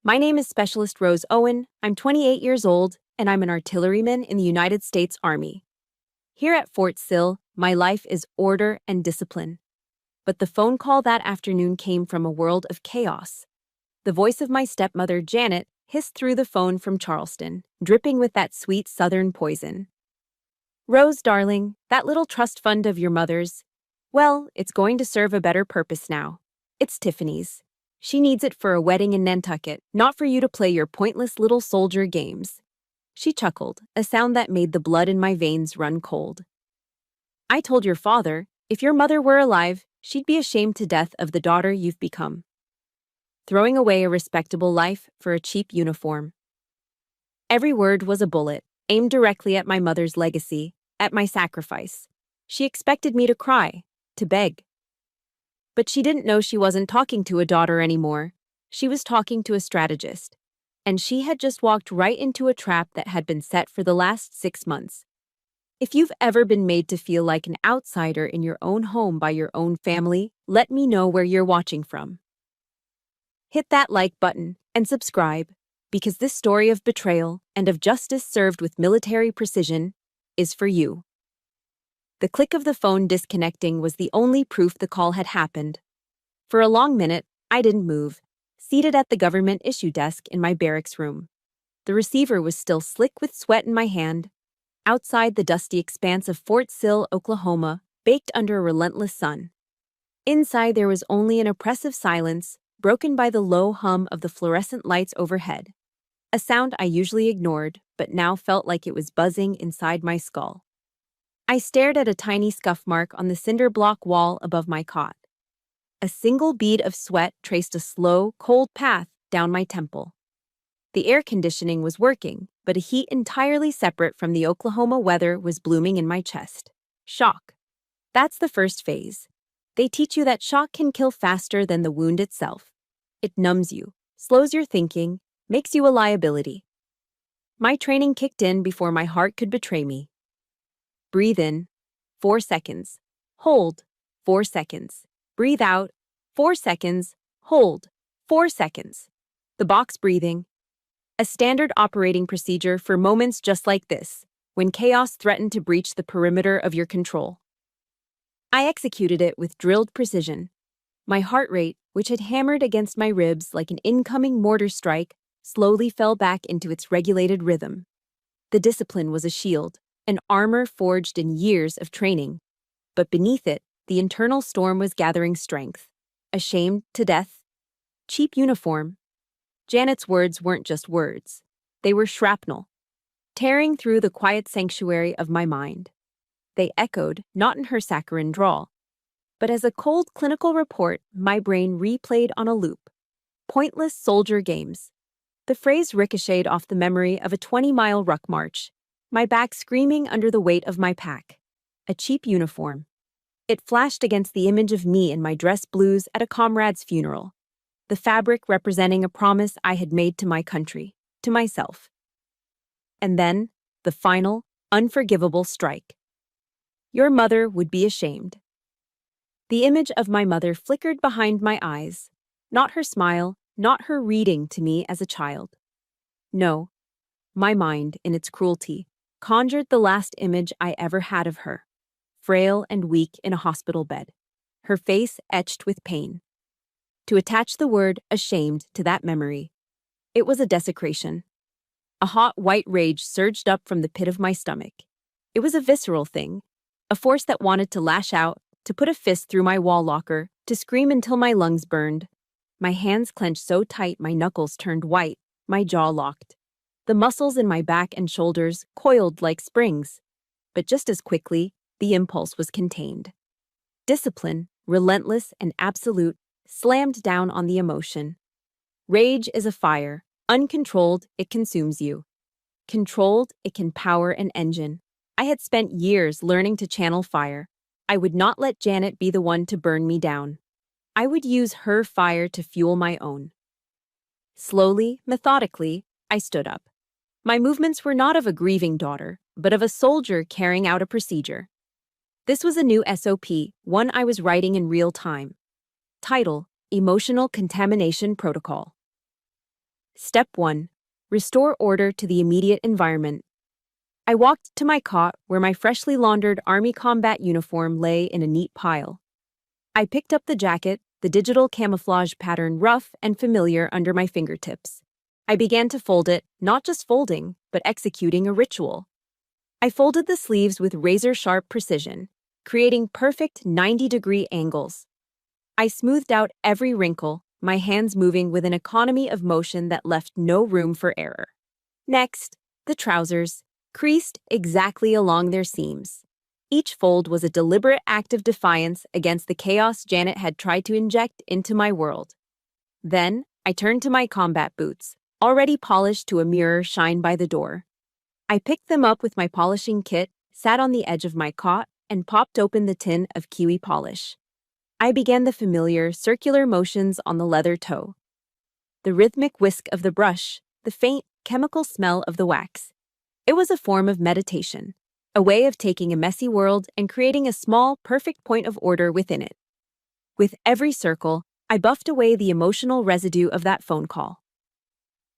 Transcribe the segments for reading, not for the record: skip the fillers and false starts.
My name is Specialist Rose Owen. I'm 28 years old, and I'm an artilleryman in the United States Army. Here at Fort Sill, my life is order and discipline. But the phone call that afternoon came from a world of chaos. The voice of my stepmother, Janet, hissed through the phone from Charleston, dripping with that sweet Southern poison. "Rose, darling, that little trust fund of your mother's, well, it's going to serve a better purpose now. It's Tiffany's. She needs it for a wedding in Nantucket, not for you to play your pointless little soldier games." She chuckled, a sound that made the blood in my veins run cold. "I told your father, if your mother were alive, she'd be ashamed to death of the daughter you've become. Throwing away a respectable life for a cheap uniform." Every word was a bullet, aimed directly at my mother's legacy, at my sacrifice. She expected me to cry, to beg. But she didn't know she wasn't talking to a daughter anymore. She was talking to a strategist. And she had just walked right into a trap that had been set for the last 6 months. If you've ever been made to feel like an outsider in your own home by your own family, let me know where you're watching from. Hit that like button and subscribe, because this story of betrayal and of justice served with military precision is for you. The click of the phone disconnecting was the only proof the call had happened. For a long minute, I didn't move, seated at the government issue desk in my barracks room. The receiver was still slick with sweat in my hand. Outside the dusty expanse of Fort Sill, Oklahoma, baked under a relentless sun. Inside there was only an oppressive silence, broken by the low hum of the fluorescent lights overhead. A sound I usually ignored, but now felt like it was buzzing inside my skull. I stared at a tiny scuff mark on the cinder block wall above my cot. A single bead of sweat traced a slow, cold path down my temple. The air conditioning was working, but a heat entirely separate from the Oklahoma weather was blooming in my chest. Shock. That's the first phase. They teach you that shock can kill faster than the wound itself. It numbs you, slows your thinking, makes you a liability. My training kicked in before my heart could betray me. Breathe in, 4 seconds. Hold, 4 seconds. Breathe out, 4 seconds. Hold, 4 seconds. The box breathing. A standard operating procedure for moments just like this, when chaos threatened to breach the perimeter of your control. I executed it with drilled precision. My heart rate, which had hammered against my ribs like an incoming mortar strike, slowly fell back into its regulated rhythm. The discipline was a shield, an armor forged in years of training. But beneath it, the internal storm was gathering strength. Ashamed to death. Cheap uniform. Janet's words weren't just words. They were shrapnel, tearing through the quiet sanctuary of my mind. They echoed, not in her saccharine drawl, but as a cold clinical report my brain replayed on a loop. Pointless soldier games. The phrase ricocheted off the memory of a 20-mile ruck march, my back screaming under the weight of my pack. A cheap uniform. It flashed against the image of me in my dress blues at a comrade's funeral, the fabric representing a promise I had made to my country, to myself. And then, the final, unforgivable strike. Your mother would be ashamed. The image of my mother flickered behind my eyes, not her smile, not her reading to me as a child. No, my mind, in its cruelty, conjured the last image I ever had of her, frail and weak in a hospital bed, her face etched with pain. To attach the word ashamed to that memory, it was a desecration. A hot white rage surged up from the pit of my stomach. It was a visceral thing, a force that wanted to lash out, to put a fist through my wall locker, to scream until my lungs burned. My hands clenched so tight my knuckles turned white, my jaw locked. The muscles in my back and shoulders coiled like springs. But just as quickly, the impulse was contained. Discipline, relentless and absolute, slammed down on the emotion. Rage is a fire. Uncontrolled, it consumes you. Controlled, it can power an engine. I had spent years learning to channel fire. I would not let Janet be the one to burn me down. I would use her fire to fuel my own. Slowly, methodically, I stood up. My movements were not of a grieving daughter, but of a soldier carrying out a procedure. This was a new SOP, one I was writing in real time. Title: Emotional Contamination Protocol. Step 1. Restore order to the immediate environment. I walked to my cot where my freshly laundered Army combat uniform lay in a neat pile. I picked up the jacket, the digital camouflage pattern rough and familiar under my fingertips. I began to fold it, not just folding, but executing a ritual. I folded the sleeves with razor-sharp precision, creating perfect 90-degree angles. I smoothed out every wrinkle, my hands moving with an economy of motion that left no room for error. Next, the trousers, creased exactly along their seams. Each fold was a deliberate act of defiance against the chaos Janet had tried to inject into my world. Then, I turned to my combat boots, already polished to a mirror shine by the door. I picked them up with my polishing kit, sat on the edge of my cot, and popped open the tin of kiwi polish. I began the familiar, circular motions on the leather toe. The rhythmic whisk of the brush, the faint, chemical smell of the wax. It was a form of meditation, a way of taking a messy world and creating a small, perfect point of order within it. With every circle, I buffed away the emotional residue of that phone call.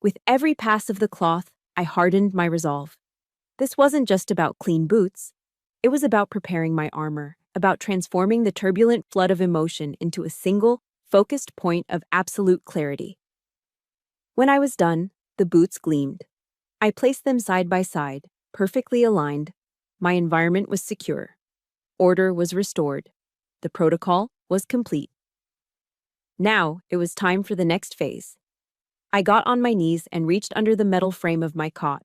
With every pass of the cloth, I hardened my resolve. This wasn't just about clean boots. It was about preparing my armor, about transforming the turbulent flood of emotion into a single, focused point of absolute clarity. When I was done, the boots gleamed. I placed them side by side, perfectly aligned. My environment was secure. Order was restored. The protocol was complete. Now, it was time for the next phase. I got on my knees and reached under the metal frame of my cot.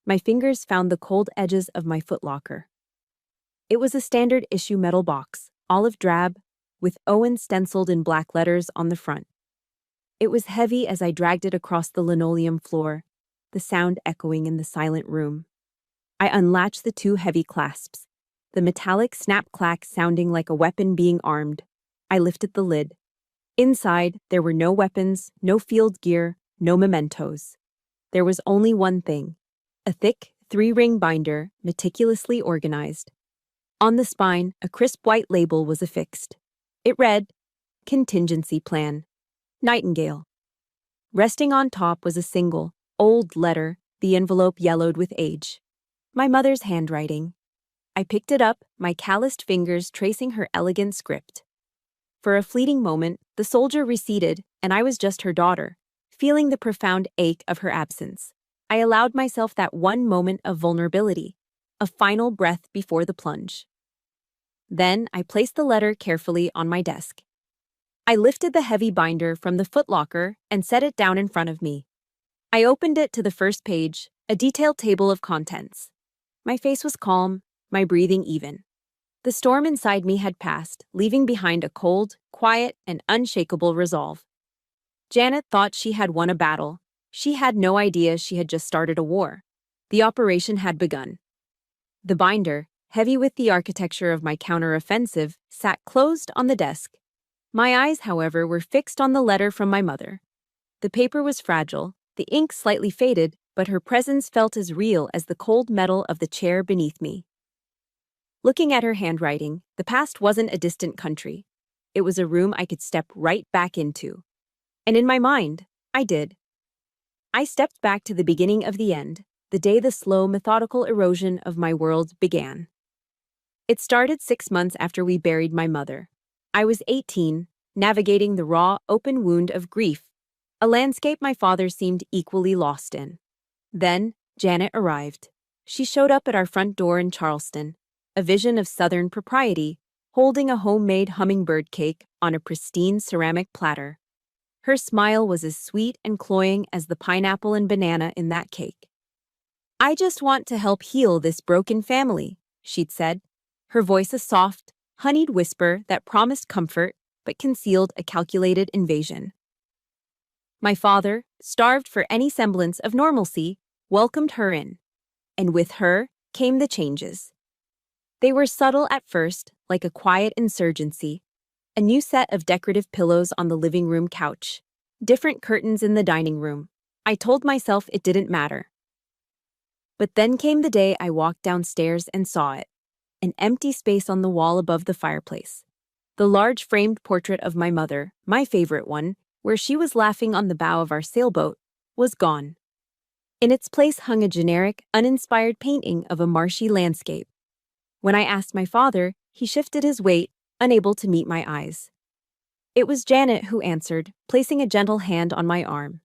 My fingers found the cold edges of my footlocker. It was a standard issue metal box, olive drab, with Owen stenciled in black letters on the front. It was heavy as I dragged it across the linoleum floor, the sound echoing in the silent room. I unlatched the two heavy clasps, the metallic snap-clack sounding like a weapon being armed. I lifted the lid. Inside, there were no weapons, no field gear, no mementos. There was only one thing. A thick, 3-ring binder, meticulously organized. On the spine, a crisp white label was affixed. It read, Contingency Plan. Nightingale. Resting on top was a single, old letter, the envelope yellowed with age. My mother's handwriting. I picked it up, my calloused fingers tracing her elegant script. For a fleeting moment, the soldier receded, and I was just her daughter, feeling the profound ache of her absence. I allowed myself that one moment of vulnerability, a final breath before the plunge. Then I placed the letter carefully on my desk. I lifted the heavy binder from the footlocker and set it down in front of me. I opened it to the first page, a detailed table of contents. My face was calm, my breathing even. The storm inside me had passed, leaving behind a cold, quiet, and unshakable resolve. Janet thought she had won a battle. She had no idea she had just started a war. The operation had begun. The binder, heavy with the architecture of my counter-offensive, sat closed on the desk. My eyes, however, were fixed on the letter from my mother. The paper was fragile, the ink slightly faded, but her presence felt as real as the cold metal of the chair beneath me. Looking at her handwriting, the past wasn't a distant country. It was a room I could step right back into. And in my mind, I did. I stepped back to the beginning of the end, the day the slow, methodical erosion of my world began. It started 6 months after we buried my mother. I was 18, navigating the raw, open wound of grief, a landscape my father seemed equally lost in. Then, Janet arrived. She showed up at our front door in Charleston, a vision of Southern propriety, holding a homemade hummingbird cake on a pristine ceramic platter. Her smile was as sweet and cloying as the pineapple and banana in that cake. "I just want to help heal this broken family," she'd said, her voice a soft, honeyed whisper that promised comfort but concealed a calculated invasion. My father, starved for any semblance of normalcy, welcomed her in. And with her came the changes. They were subtle at first, like a quiet insurgency. A new set of decorative pillows on the living room couch. Different curtains in the dining room. I told myself it didn't matter. But then came the day I walked downstairs and saw it. An empty space on the wall above the fireplace. The large framed portrait of my mother, my favorite one, where she was laughing on the bow of our sailboat, was gone. In its place hung a generic, uninspired painting of a marshy landscape. When I asked my father, he shifted his weight, unable to meet my eyes. It was Janet who answered, placing a gentle hand on my arm.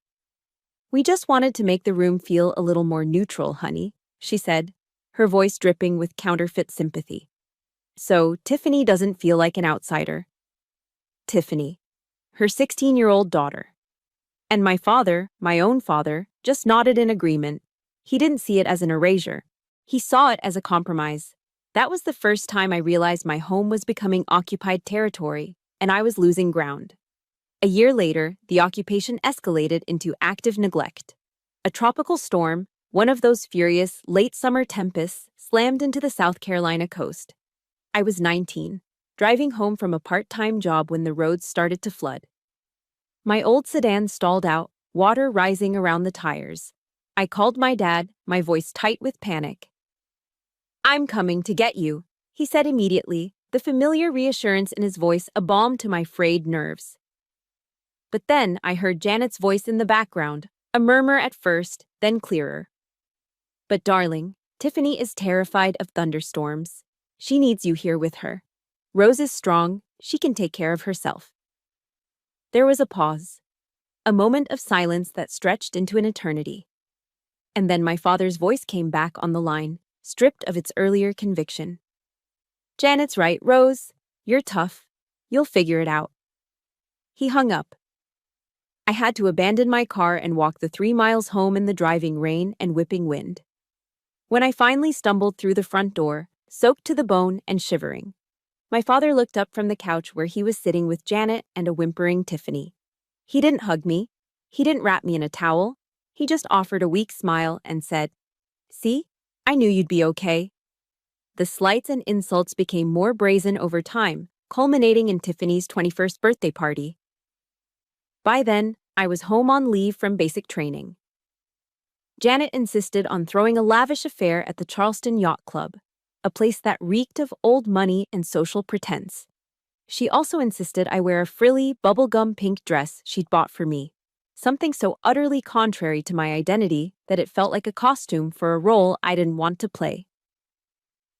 "We just wanted to make the room feel a little more neutral, honey," she said, her voice dripping with counterfeit sympathy. "So Tiffany doesn't feel like an outsider." Tiffany, her 16-year-old daughter. And my father, my own father, just nodded in agreement. He didn't see it as an erasure. He saw it as a compromise. That was the first time I realized my home was becoming occupied territory, and I was losing ground. A year later, the occupation escalated into active neglect. A tropical storm, one of those furious, late-summer tempests, slammed into the South Carolina coast. I was 19, driving home from a part-time job when the roads started to flood. My old sedan stalled out, water rising around the tires. I called my dad, my voice tight with panic. "I'm coming to get you," he said immediately, the familiar reassurance in his voice a balm to my frayed nerves. But then I heard Janet's voice in the background, a murmur at first, then clearer. "But darling, Tiffany is terrified of thunderstorms. She needs you here with her. Rose is strong, she can take care of herself." There was a pause, a moment of silence that stretched into an eternity. And then my father's voice came back on the line, stripped of its earlier conviction. "Janet's right, Rose. You're tough. You'll figure it out." He hung up. I had to abandon my car and walk the 3 miles home in the driving rain and whipping wind. When I finally stumbled through the front door, soaked to the bone and shivering, my father looked up from the couch where he was sitting with Janet and a whimpering Tiffany. He didn't hug me. He didn't wrap me in a towel. He just offered a weak smile and said, "See, I knew you'd be okay." The slights and insults became more brazen over time, culminating in Tiffany's 21st birthday party. By then, I was home on leave from basic training. Janet insisted on throwing a lavish affair at the Charleston Yacht Club, a place that reeked of old money and social pretense. She also insisted I wear a frilly, bubblegum pink dress she'd bought for me, something so utterly contrary to my identity that it felt like a costume for a role I didn't want to play.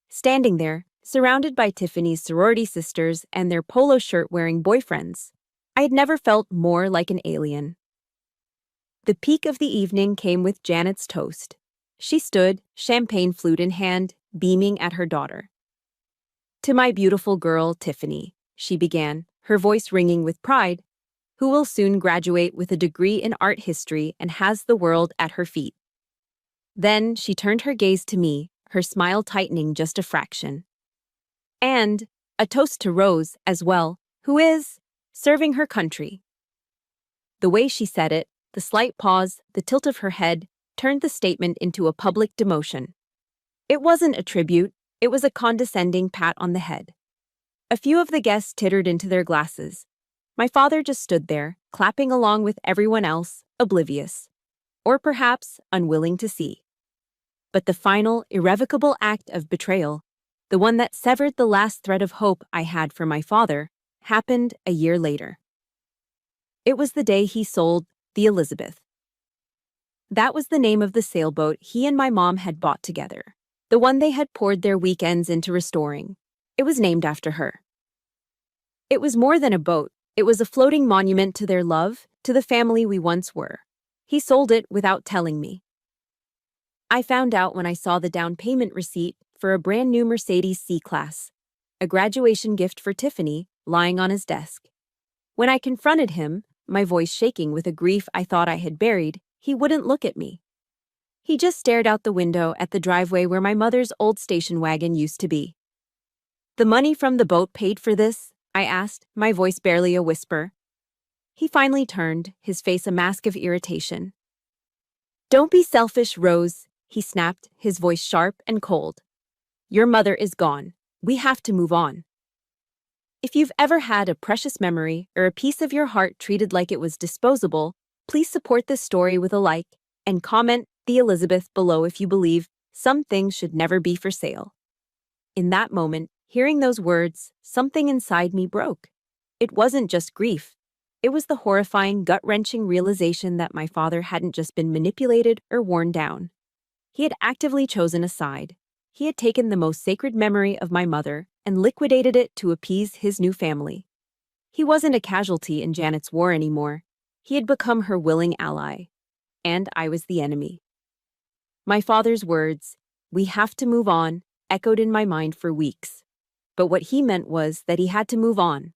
Standing there, surrounded by Tiffany's sorority sisters and their polo shirt-wearing boyfriends, I had never felt more like an alien. The peak of the evening came with Janet's toast. She stood, champagne flute in hand, beaming at her daughter. "To my beautiful girl, Tiffany," she began, her voice ringing with pride, "who will soon graduate with a degree in art history and has the world at her feet." Then she turned her gaze to me, her smile tightening just a fraction. "And a toast to Rose, as well, who is serving her country." The way she said it, the slight pause, the tilt of her head, turned the statement into a public demotion. It wasn't a tribute, it was a condescending pat on the head. A few of the guests tittered into their glasses. My father just stood there, clapping along with everyone else, oblivious. Or perhaps unwilling to see. But the final, irrevocable act of betrayal, the one that severed the last thread of hope I had for my father, happened a year later. It was the day he sold the Elizabeth. That was the name of the sailboat he and my mom had bought together, the one they had poured their weekends into restoring. It was named after her. It was more than a boat. It was a floating monument to their love, to the family we once were. He sold it without telling me. I found out when I saw the down payment receipt for a brand new Mercedes C-Class, a graduation gift for Tiffany, lying on his desk. When I confronted him, my voice shaking with a grief I thought I had buried, he wouldn't look at me. He just stared out the window at the driveway where my mother's old station wagon used to be. "The money from the boat paid for this?" I asked, my voice barely a whisper. He finally turned, his face a mask of irritation. "Don't be selfish, Rose," he snapped, his voice sharp and cold. "Your mother is gone. We have to move on." If you've ever had a precious memory or a piece of your heart treated like it was disposable, please support this story with a like and comment "The Elizabeth" below if you believe some things should never be for sale. In that moment, hearing those words, something inside me broke. It wasn't just grief. It was the horrifying, gut-wrenching realization that my father hadn't just been manipulated or worn down. He had actively chosen a side. He had taken the most sacred memory of my mother and liquidated it to appease his new family. He wasn't a casualty in Janet's war anymore. He had become her willing ally. And I was the enemy. My father's words, "We have to move on," echoed in my mind for weeks. But what he meant was that he had to move on,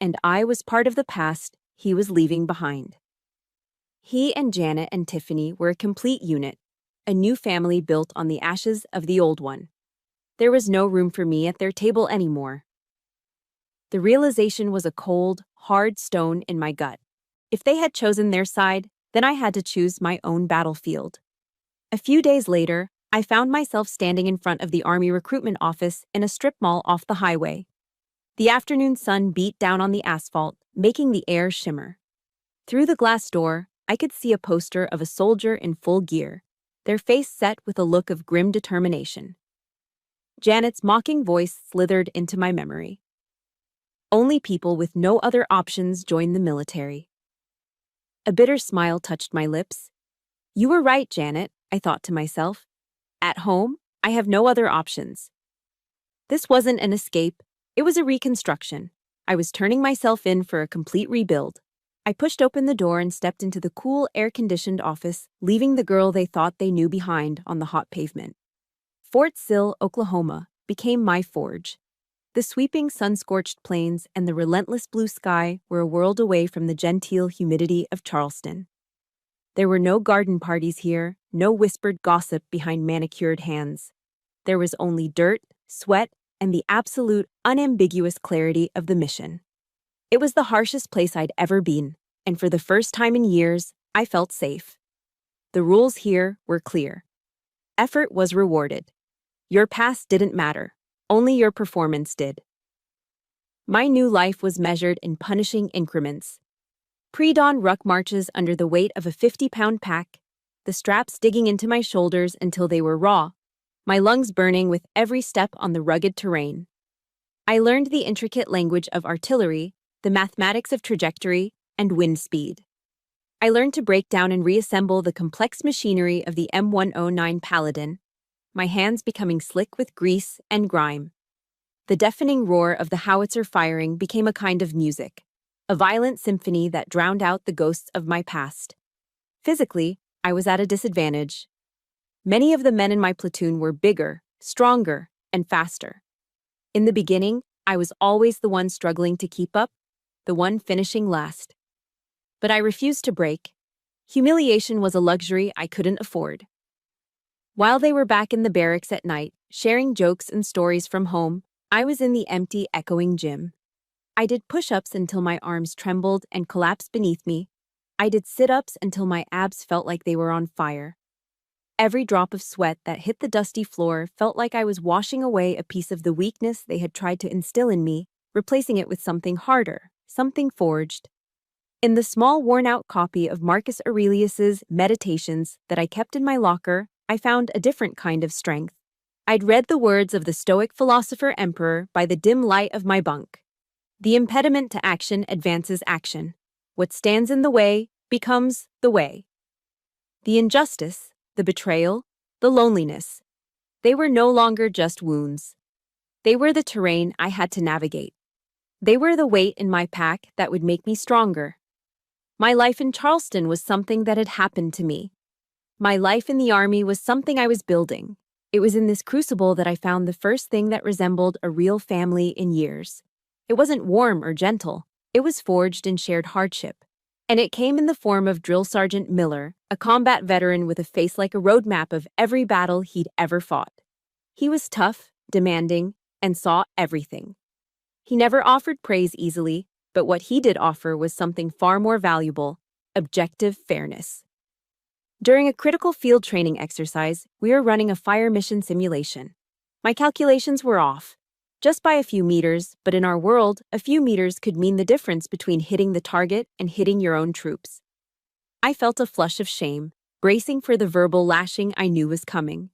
and I was part of the past he was leaving behind. He and Janet and Tiffany were a complete unit, a new family built on the ashes of the old one. There was no room for me at their table anymore. The realization was a cold, hard stone in my gut. If they had chosen their side, then I had to choose my own battlefield. A few days later, I found myself standing in front of the Army recruitment office in a strip mall off the highway. The afternoon sun beat down on the asphalt, making the air shimmer. Through the glass door, I could see a poster of a soldier in full gear, their face set with a look of grim determination. Janet's mocking voice slithered into my memory. Only people with no other options join the military. A bitter smile touched my lips. You were right, Janet, I thought to myself. At home, I have no other options. This wasn't an escape, it was a reconstruction. I was turning myself in for a complete rebuild. I pushed open the door and stepped into the cool, air-conditioned office, leaving the girl they thought they knew behind on the hot pavement. Fort Sill, Oklahoma, became my forge. The sweeping sun-scorched plains and the relentless blue sky were a world away from the genteel humidity of Charleston. There were no garden parties here, no whispered gossip behind manicured hands. There was only dirt, sweat, and the absolute, unambiguous clarity of the mission. It was the harshest place I'd ever been, and for the first time in years, I felt safe. The rules here were clear. Effort was rewarded. Your past didn't matter, only your performance did. My new life was measured in punishing increments. Pre-dawn ruck marches under the weight of a 50-pound pack, the straps digging into my shoulders until they were raw, my lungs burning with every step on the rugged terrain. I learned the intricate language of artillery, the mathematics of trajectory, and wind speed. I learned to break down and reassemble the complex machinery of the M109 Paladin, my hands becoming slick with grease and grime. The deafening roar of the howitzer firing became a kind of music, a violent symphony that drowned out the ghosts of my past. Physically, I was at a disadvantage. Many of the men in my platoon were bigger, stronger, and faster. In the beginning, I was always the one struggling to keep up, the one finishing last. But I refused to break. Humiliation was a luxury I couldn't afford. While they were back in the barracks at night, sharing jokes and stories from home, I was in the empty, echoing gym. I did push-ups until my arms trembled and collapsed beneath me. I did sit-ups until my abs felt like they were on fire. Every drop of sweat that hit the dusty floor felt like I was washing away a piece of the weakness they had tried to instill in me, replacing it with something harder, something forged. In the small worn-out copy of Marcus Aurelius's Meditations that I kept in my locker, I found a different kind of strength. I'd read the words of the Stoic philosopher emperor by the dim light of my bunk. The impediment to action advances action. What stands in the way becomes the way. The injustice, the betrayal, the loneliness, they were no longer just wounds. They were the terrain I had to navigate. They were the weight in my pack that would make me stronger. My life in Charleston was something that had happened to me. My life in the Army was something I was building. It was in this crucible that I found the first thing that resembled a real family in years. It wasn't warm or gentle. It was forged in shared hardship. And it came in the form of Drill Sergeant Miller, a combat veteran with a face like a roadmap of every battle he'd ever fought. He was tough, demanding, and saw everything. He never offered praise easily, but what he did offer was something far more valuable: objective fairness. During a critical field training exercise, we were running a fire mission simulation. My calculations were off, just by a few meters, but in our world, a few meters could mean the difference between hitting the target and hitting your own troops. I felt a flush of shame, bracing for the verbal lashing I knew was coming.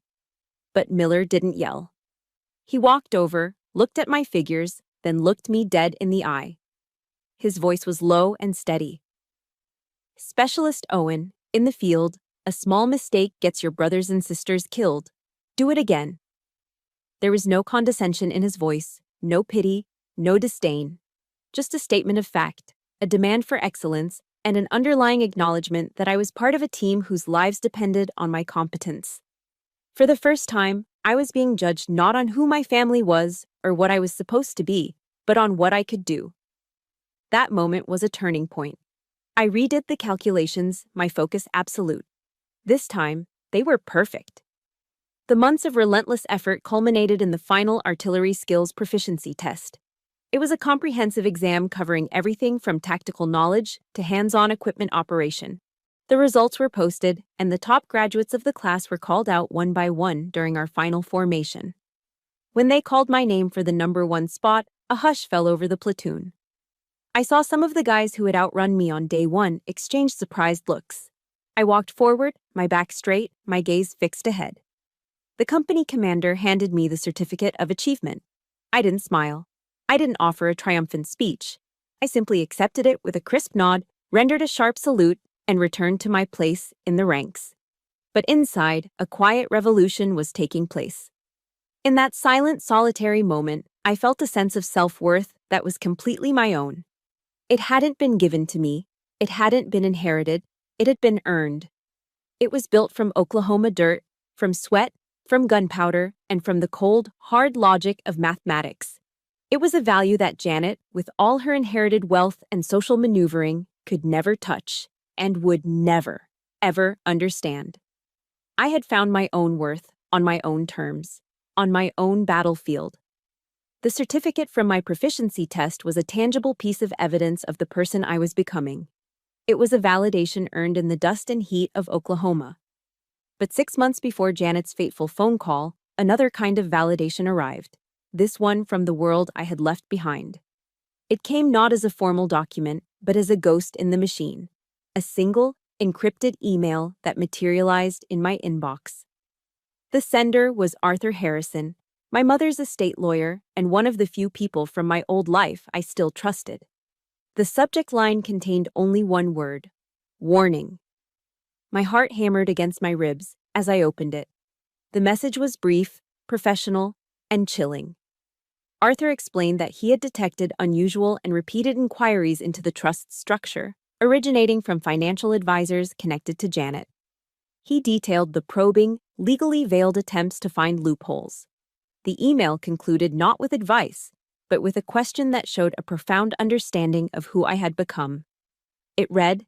But Miller didn't yell. He walked over, looked at my figures, then looked me dead in the eye. His voice was low and steady. Specialist Owen, in the field, a small mistake gets your brothers and sisters killed. Do it again. There was no condescension in his voice, no pity, no disdain. Just a statement of fact, a demand for excellence, and an underlying acknowledgement that I was part of a team whose lives depended on my competence. For the first time, I was being judged not on who my family was or what I was supposed to be, but on what I could do. That moment was a turning point. I redid the calculations, my focus absolute. This time, they were perfect. The months of relentless effort culminated in the final artillery skills proficiency test. It was a comprehensive exam covering everything from tactical knowledge to hands-on equipment operation. The results were posted, and the top graduates of the class were called out one by one during our final formation. When they called my name for the number 1 spot, a hush fell over the platoon. I saw some of the guys who had outrun me on day 1 exchange surprised looks. I walked forward, my back straight, my gaze fixed ahead. The company commander handed me the certificate of achievement. I didn't smile. I didn't offer a triumphant speech. I simply accepted it with a crisp nod, rendered a sharp salute, and returned to my place in the ranks. But inside, a quiet revolution was taking place. In that silent, solitary moment, I felt a sense of self-worth that was completely my own. It hadn't been given to me, it hadn't been inherited, it had been earned. It was built from Oklahoma dirt, from sweat, from gunpowder, and from the cold, hard logic of mathematics. It was a value that Janet, with all her inherited wealth and social maneuvering, could never touch and would never, ever understand. I had found my own worth on my own terms, on my own battlefield. The certificate from my proficiency test was a tangible piece of evidence of the person I was becoming. It was a validation earned in the dust and heat of Oklahoma. But 6 months before Janet's fateful phone call, another kind of validation arrived, this one from the world I had left behind. It came not as a formal document, but as a ghost in the machine, a single, encrypted email that materialized in my inbox. The sender was Arthur Harrison, my mother's estate lawyer and one of the few people from my old life I still trusted. The subject line contained only one word: warning. My heart hammered against my ribs as I opened it. The message was brief, professional, and chilling. Arthur explained that he had detected unusual and repeated inquiries into the trust's structure, originating from financial advisors connected to Janet. He detailed the probing, legally veiled attempts to find loopholes. The email concluded not with advice, but with a question that showed a profound understanding of who I had become. It read,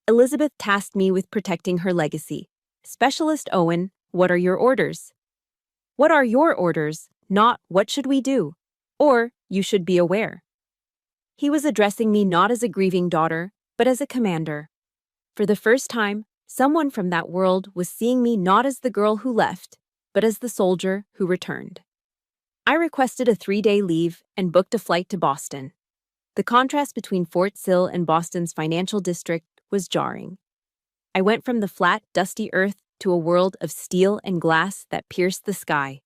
Elizabeth tasked me with protecting her legacy. Specialist Owen, what are your orders? What are your orders, not what should we do? Or, you should be aware. He was addressing me not as a grieving daughter, but as a commander. For the first time, someone from that world was seeing me not as the girl who left, but as the soldier who returned. I requested a 3-day leave and booked a flight to Boston. The contrast between Fort Sill and Boston's financial district was jarring. I went from the flat, dusty earth to a world of steel and glass that pierced the sky.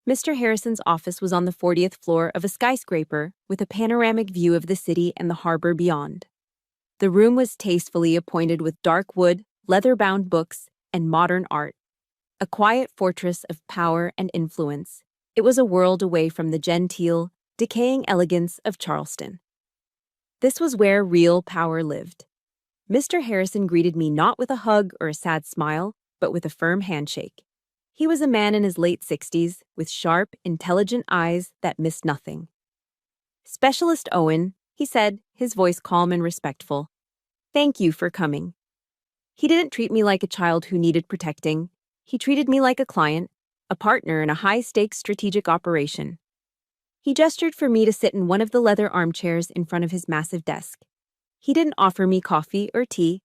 Mr. Harrison's office was on the 40th floor of a skyscraper with a panoramic view of the city and the harbor beyond. The room was tastefully appointed with dark wood, leather-bound books, and modern art. A quiet fortress of power and influence, it was a world away from the genteel, decaying elegance of Charleston. This was where real power lived. Mr. Harrison greeted me not with a hug or a sad smile, but with a firm handshake. He was a man in his late 60s, with sharp, intelligent eyes that missed nothing. Specialist Owen, he said, his voice calm and respectful. Thank you for coming. He didn't treat me like a child who needed protecting. He treated me like a client, a partner in a high-stakes strategic operation. He gestured for me to sit in one of the leather armchairs in front of his massive desk. He didn't offer me coffee or tea.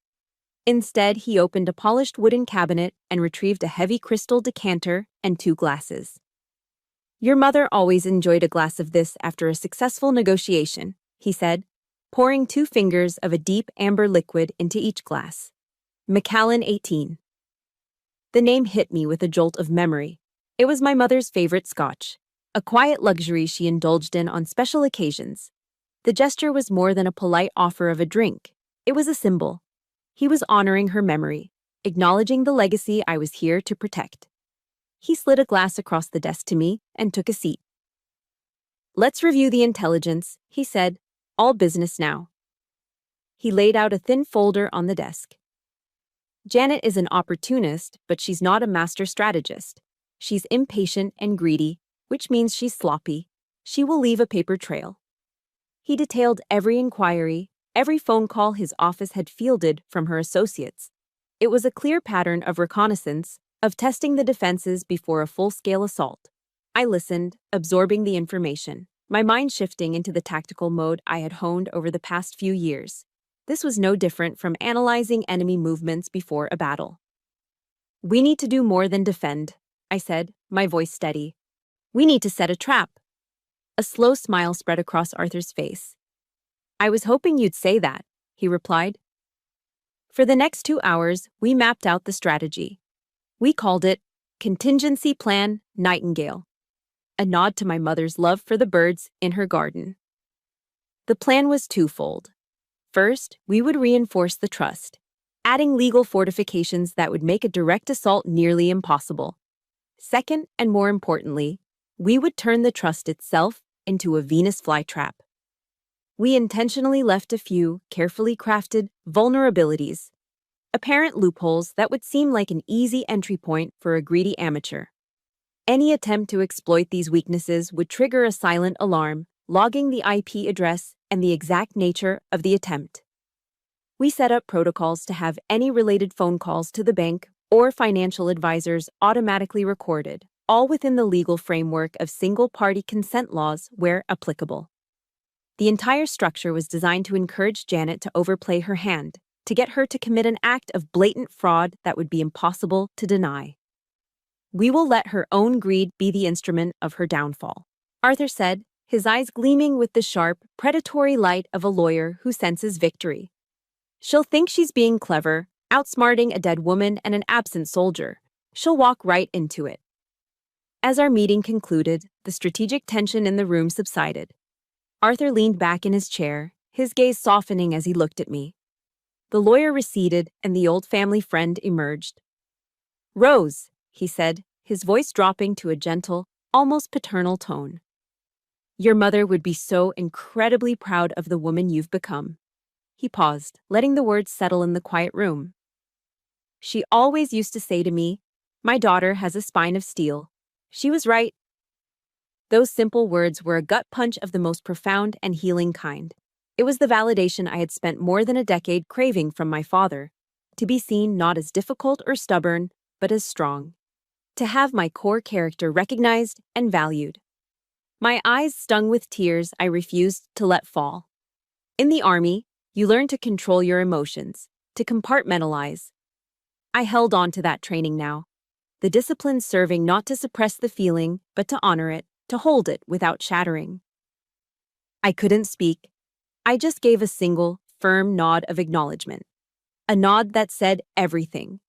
Instead, he opened a polished wooden cabinet and retrieved a heavy crystal decanter and 2 glasses. Your mother always enjoyed a glass of this after a successful negotiation, he said, pouring 2 fingers of a deep amber liquid into each glass. Macallan 18. The name hit me with a jolt of memory. It was my mother's favorite scotch, a quiet luxury she indulged in on special occasions. The gesture was more than a polite offer of a drink. It was a symbol. He was honoring her memory, acknowledging the legacy I was here to protect. He slid a glass across the desk to me and took a seat. "Let's review the intelligence," he said. "All business now." He laid out a thin folder on the desk. "Janet is an opportunist, but she's not a master strategist. She's impatient and greedy, which means she's sloppy. She will leave a paper trail." He detailed every inquiry, every phone call his office had fielded from her associates. It was a clear pattern of reconnaissance, of testing the defenses before a full-scale assault. I listened, absorbing the information, my mind shifting into the tactical mode I had honed over the past few years. This was no different from analyzing enemy movements before a battle. "We need to do more than defend," I said, my voice steady. "We need to set a trap." A slow smile spread across Arthur's face. "I was hoping you'd say that," he replied. For the next 2 hours, we mapped out the strategy. We called it Contingency Plan Nightingale, a nod to my mother's love for the birds in her garden. The plan was twofold. First, we would reinforce the trust, adding legal fortifications that would make a direct assault nearly impossible. Second, and more importantly, we would turn the trust itself into a Venus flytrap. We intentionally left a few, carefully crafted, vulnerabilities, apparent loopholes that would seem like an easy entry point for a greedy amateur. Any attempt to exploit these weaknesses would trigger a silent alarm, logging the IP address and the exact nature of the attempt. We set up protocols to have any related phone calls to the bank or financial advisors automatically recorded, all within the legal framework of single-party consent laws where applicable. The entire structure was designed to encourage Janet to overplay her hand, to get her to commit an act of blatant fraud that would be impossible to deny. "We will let her own greed be the instrument of her downfall," Arthur said, his eyes gleaming with the sharp, predatory light of a lawyer who senses victory. "She'll think she's being clever, outsmarting a dead woman and an absent soldier. She'll walk right into it." As our meeting concluded, the strategic tension in the room subsided. Arthur leaned back in his chair, his gaze softening as he looked at me. The lawyer receded, and the old family friend emerged. "Rose," he said, his voice dropping to a gentle, almost paternal tone. "Your mother would be so incredibly proud of the woman you've become." He paused, letting the words settle in the quiet room. "She always used to say to me, 'My daughter has a spine of steel.' She was right." Those simple words were a gut punch of the most profound and healing kind. It was the validation I had spent more than a decade craving from my father, to be seen not as difficult or stubborn, but as strong. To have my core character recognized and valued. My eyes stung with tears I refused to let fall. In the Army, you learn to control your emotions, to compartmentalize. I held on to that training now. The discipline serving not to suppress the feeling, but to honor it, to hold it without shattering. I couldn't speak. I just gave a single, firm nod of acknowledgement. A nod that said everything.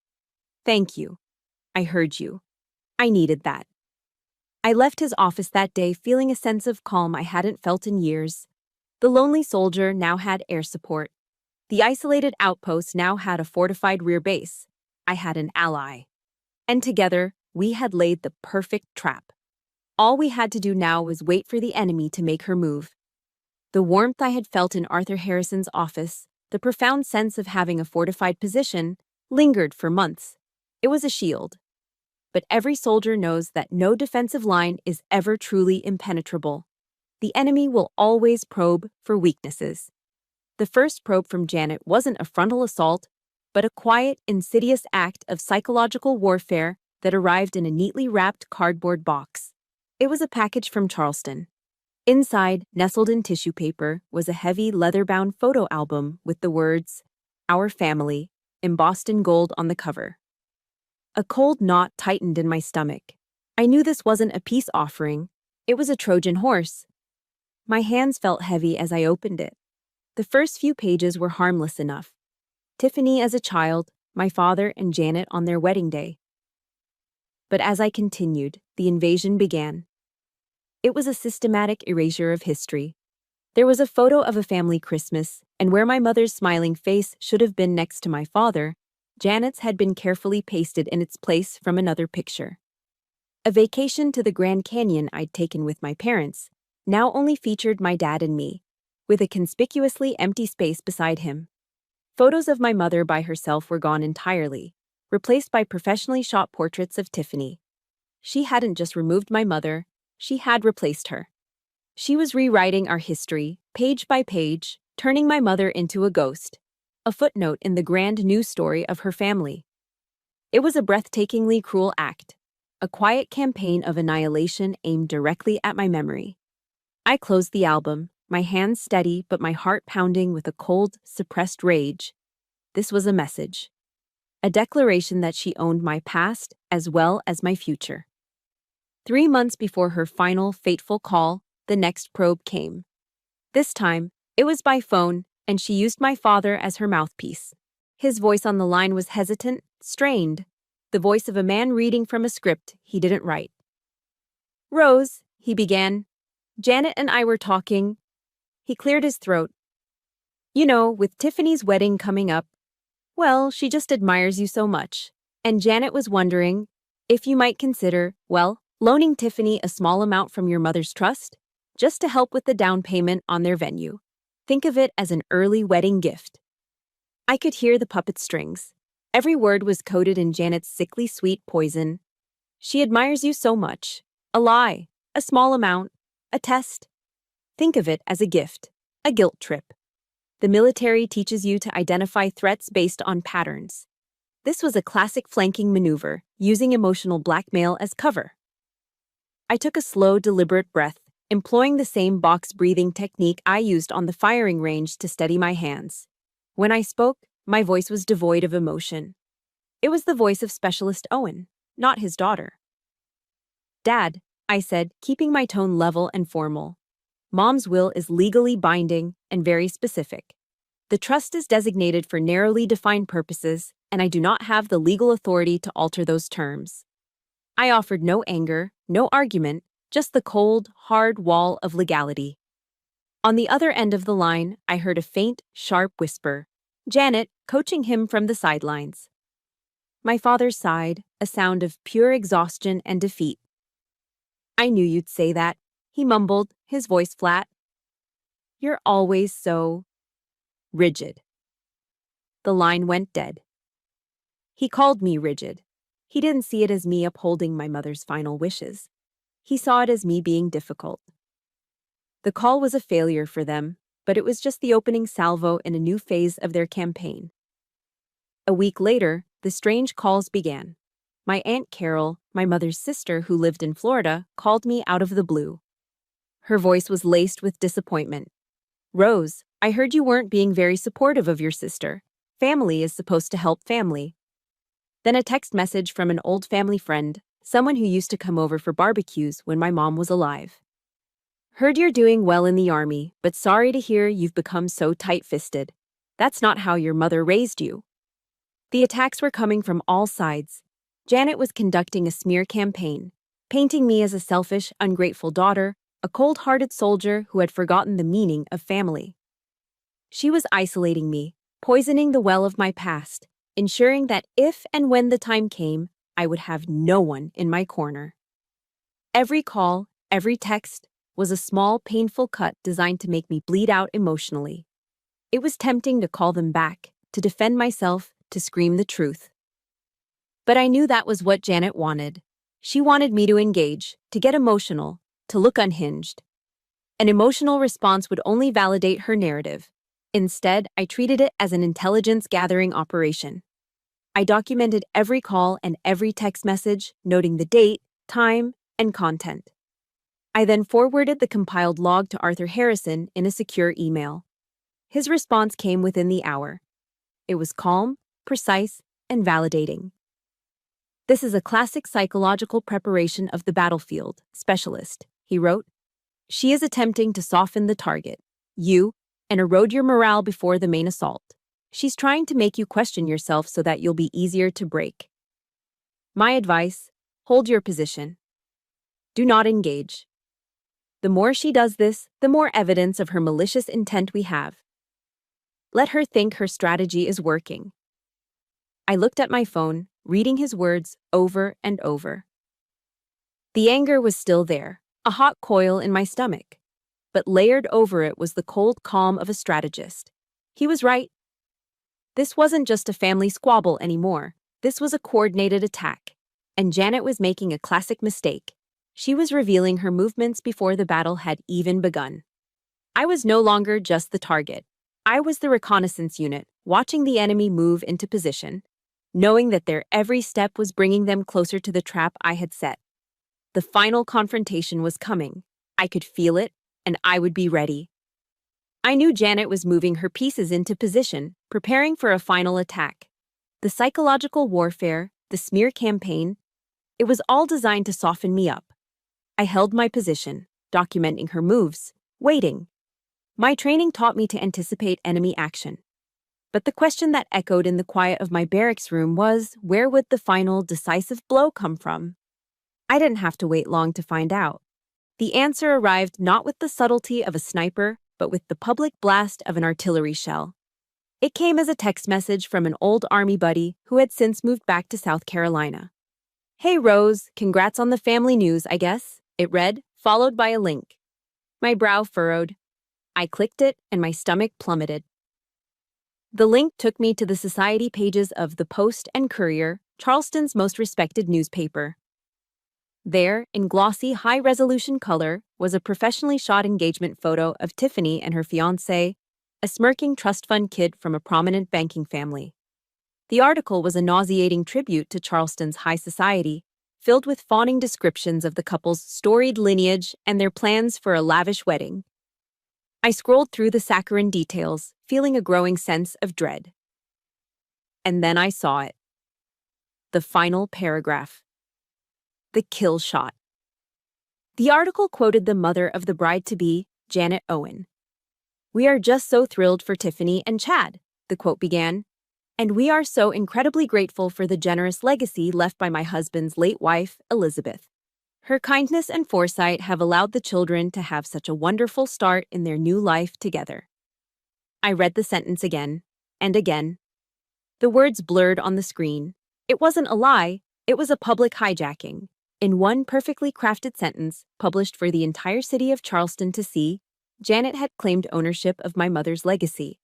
"Thank you. I heard you. I needed that." I left his office that day feeling a sense of calm I hadn't felt in years. The lonely soldier now had air support. The isolated outpost now had a fortified rear base. I had an ally. And together, we had laid the perfect trap. All we had to do now was wait for the enemy to make her move. The warmth I had felt in Arthur Harrison's office, the profound sense of having a fortified position, lingered for months. It was a shield. But every soldier knows that no defensive line is ever truly impenetrable. The enemy will always probe for weaknesses. The first probe from Janet wasn't a frontal assault, but a quiet, insidious act of psychological warfare that arrived in a neatly wrapped cardboard box. It was a package from Charleston. Inside, nestled in tissue paper, was a heavy leather-bound photo album with the words, "Our Family," embossed in gold on the cover. A cold knot tightened in my stomach. I knew this wasn't a peace offering. It was a Trojan horse. My hands felt heavy as I opened it. The first few pages were harmless enough. Tiffany as a child, my father and Janet on their wedding day. But as I continued, the invasion began. It was a systematic erasure of history. There was a photo of a family Christmas, and where my mother's smiling face should have been next to my father, Janet's had been carefully pasted in its place from another picture. A vacation to the Grand Canyon I'd taken with my parents now only featured my dad and me, with a conspicuously empty space beside him. Photos of my mother by herself were gone entirely, replaced by professionally shot portraits of Tiffany. She hadn't just removed my mother, she had replaced her. She was rewriting our history, page by page, turning my mother into a ghost, a footnote in the grand news story of her family. It was a breathtakingly cruel act, a quiet campaign of annihilation aimed directly at my memory. I closed the album, my hands steady but my heart pounding with a cold, suppressed rage. This was a message. A declaration that she owned my past as well as my future. 3 months before her final, fateful call, the next probe came. This time, it was by phone, and she used my father as her mouthpiece. His voice on the line was hesitant, strained, the voice of a man reading from a script he didn't write. "Rose," he began. "Janet and I were talking." He cleared his throat. "You know, with Tiffany's wedding coming up, well, she just admires you so much. And Janet was wondering if you might consider, well, loaning Tiffany a small amount from your mother's trust, just to help with the down payment on their venue. Think of it as an early wedding gift." I could hear the puppet strings. Every word was coated in Janet's sickly sweet poison. She admires you so much. A lie, a small amount, a test. Think of it as a gift, a guilt trip. The military teaches you to identify threats based on patterns. This was a classic flanking maneuver, using emotional blackmail as cover. I took a slow, deliberate breath, employing the same box-breathing technique I used on the firing range to steady my hands. When I spoke, my voice was devoid of emotion. It was the voice of Specialist Owen, not his daughter. "Dad," I said, keeping my tone level and formal. "Mom's will is legally binding and very specific. The trust is designated for narrowly defined purposes, and I do not have the legal authority to alter those terms." I offered no anger, no argument, just the cold, hard wall of legality. On the other end of the line, I heard a faint, sharp whisper, Janet coaching him from the sidelines. My father sighed, a sound of pure exhaustion and defeat. "I knew you'd say that," he mumbled, his voice flat. "You're always so rigid." The line went dead. He called me rigid. He didn't see it as me upholding my mother's final wishes. He saw it as me being difficult. The call was a failure for them, but it was just the opening salvo in a new phase of their campaign. A week later, the strange calls began. My Aunt Carol, my mother's sister who lived in Florida, called me out of the blue. Her voice was laced with disappointment. "Rose, I heard you weren't being very supportive of your sister. Family is supposed to help family." Then a text message from an old family friend, someone who used to come over for barbecues when my mom was alive. "Heard you're doing well in the Army, but sorry to hear you've become so tight-fisted. That's not how your mother raised you." The attacks were coming from all sides. Janet was conducting a smear campaign, painting me as a selfish, ungrateful daughter, a cold-hearted soldier who had forgotten the meaning of family. She was isolating me, poisoning the well of my past, ensuring that if and when the time came, I would have no one in my corner. Every call, every text, was a small, painful cut designed to make me bleed out emotionally. It was tempting to call them back, to defend myself, to scream the truth. But I knew that was what Janet wanted. She wanted me to engage, to get emotional, to look unhinged. An emotional response would only validate her narrative. Instead, I treated it as an intelligence-gathering operation. I documented every call and every text message, noting the date, time, and content. I then forwarded the compiled log to Arthur Harrison in a secure email. His response came within the hour. It was calm, precise, and validating. "This is a classic psychological preparation of the battlefield, Specialist," he wrote. "She is attempting to soften the target, you, and erode your morale before the main assault. She's trying to make you question yourself so that you'll be easier to break. My advice, hold your position. Do not engage. The more she does this, the more evidence of her malicious intent we have. Let her think her strategy is working. I looked at my phone, reading his words over and over. The anger was still there, a hot coil in my stomach. But layered over it was the cold calm of a strategist. He was right. This wasn't just a family squabble anymore. This was a coordinated attack. And Janet was making a classic mistake. She was revealing her movements before the battle had even begun. I was no longer just the target. I was the reconnaissance unit, watching the enemy move into position, knowing that their every step was bringing them closer to the trap I had set. The final confrontation was coming. I could feel it, and I would be ready. I knew Janet was moving her pieces into position, preparing for a final attack. The psychological warfare, the smear campaign, it was all designed to soften me up. I held my position, documenting her moves, waiting. My training taught me to anticipate enemy action. But the question that echoed in the quiet of my barracks room was, where would the final, decisive blow come from? I didn't have to wait long to find out. The answer arrived not with the subtlety of a sniper, but with the public blast of an artillery shell. It came as a text message from an old army buddy who had since moved back to South Carolina. "Hey Rose, congrats on the family news, I guess," it read, followed by a link. My brow furrowed. I clicked it, and my stomach plummeted. The link took me to the society pages of the Post and Courier, Charleston's most respected newspaper. There, in glossy, high-resolution color, was a professionally shot engagement photo of Tiffany and her fiancé, a smirking trust fund kid from a prominent banking family. The article was a nauseating tribute to Charleston's high society, filled with fawning descriptions of the couple's storied lineage and their plans for a lavish wedding. I scrolled through the saccharine details, feeling a growing sense of dread. And then I saw it. The final paragraph. The kill shot. The article quoted the mother of the bride-to-be, Janet Owen. "We are just so thrilled for Tiffany and Chad," the quote began, "and we are so incredibly grateful for the generous legacy left by my husband's late wife, Elizabeth. Her kindness and foresight have allowed the children to have such a wonderful start in their new life together." I read the sentence again, and again. The words blurred on the screen. It wasn't a lie, it was a public hijacking. In one perfectly crafted sentence, published for the entire city of Charleston to see, Janet had claimed ownership of my mother's legacy.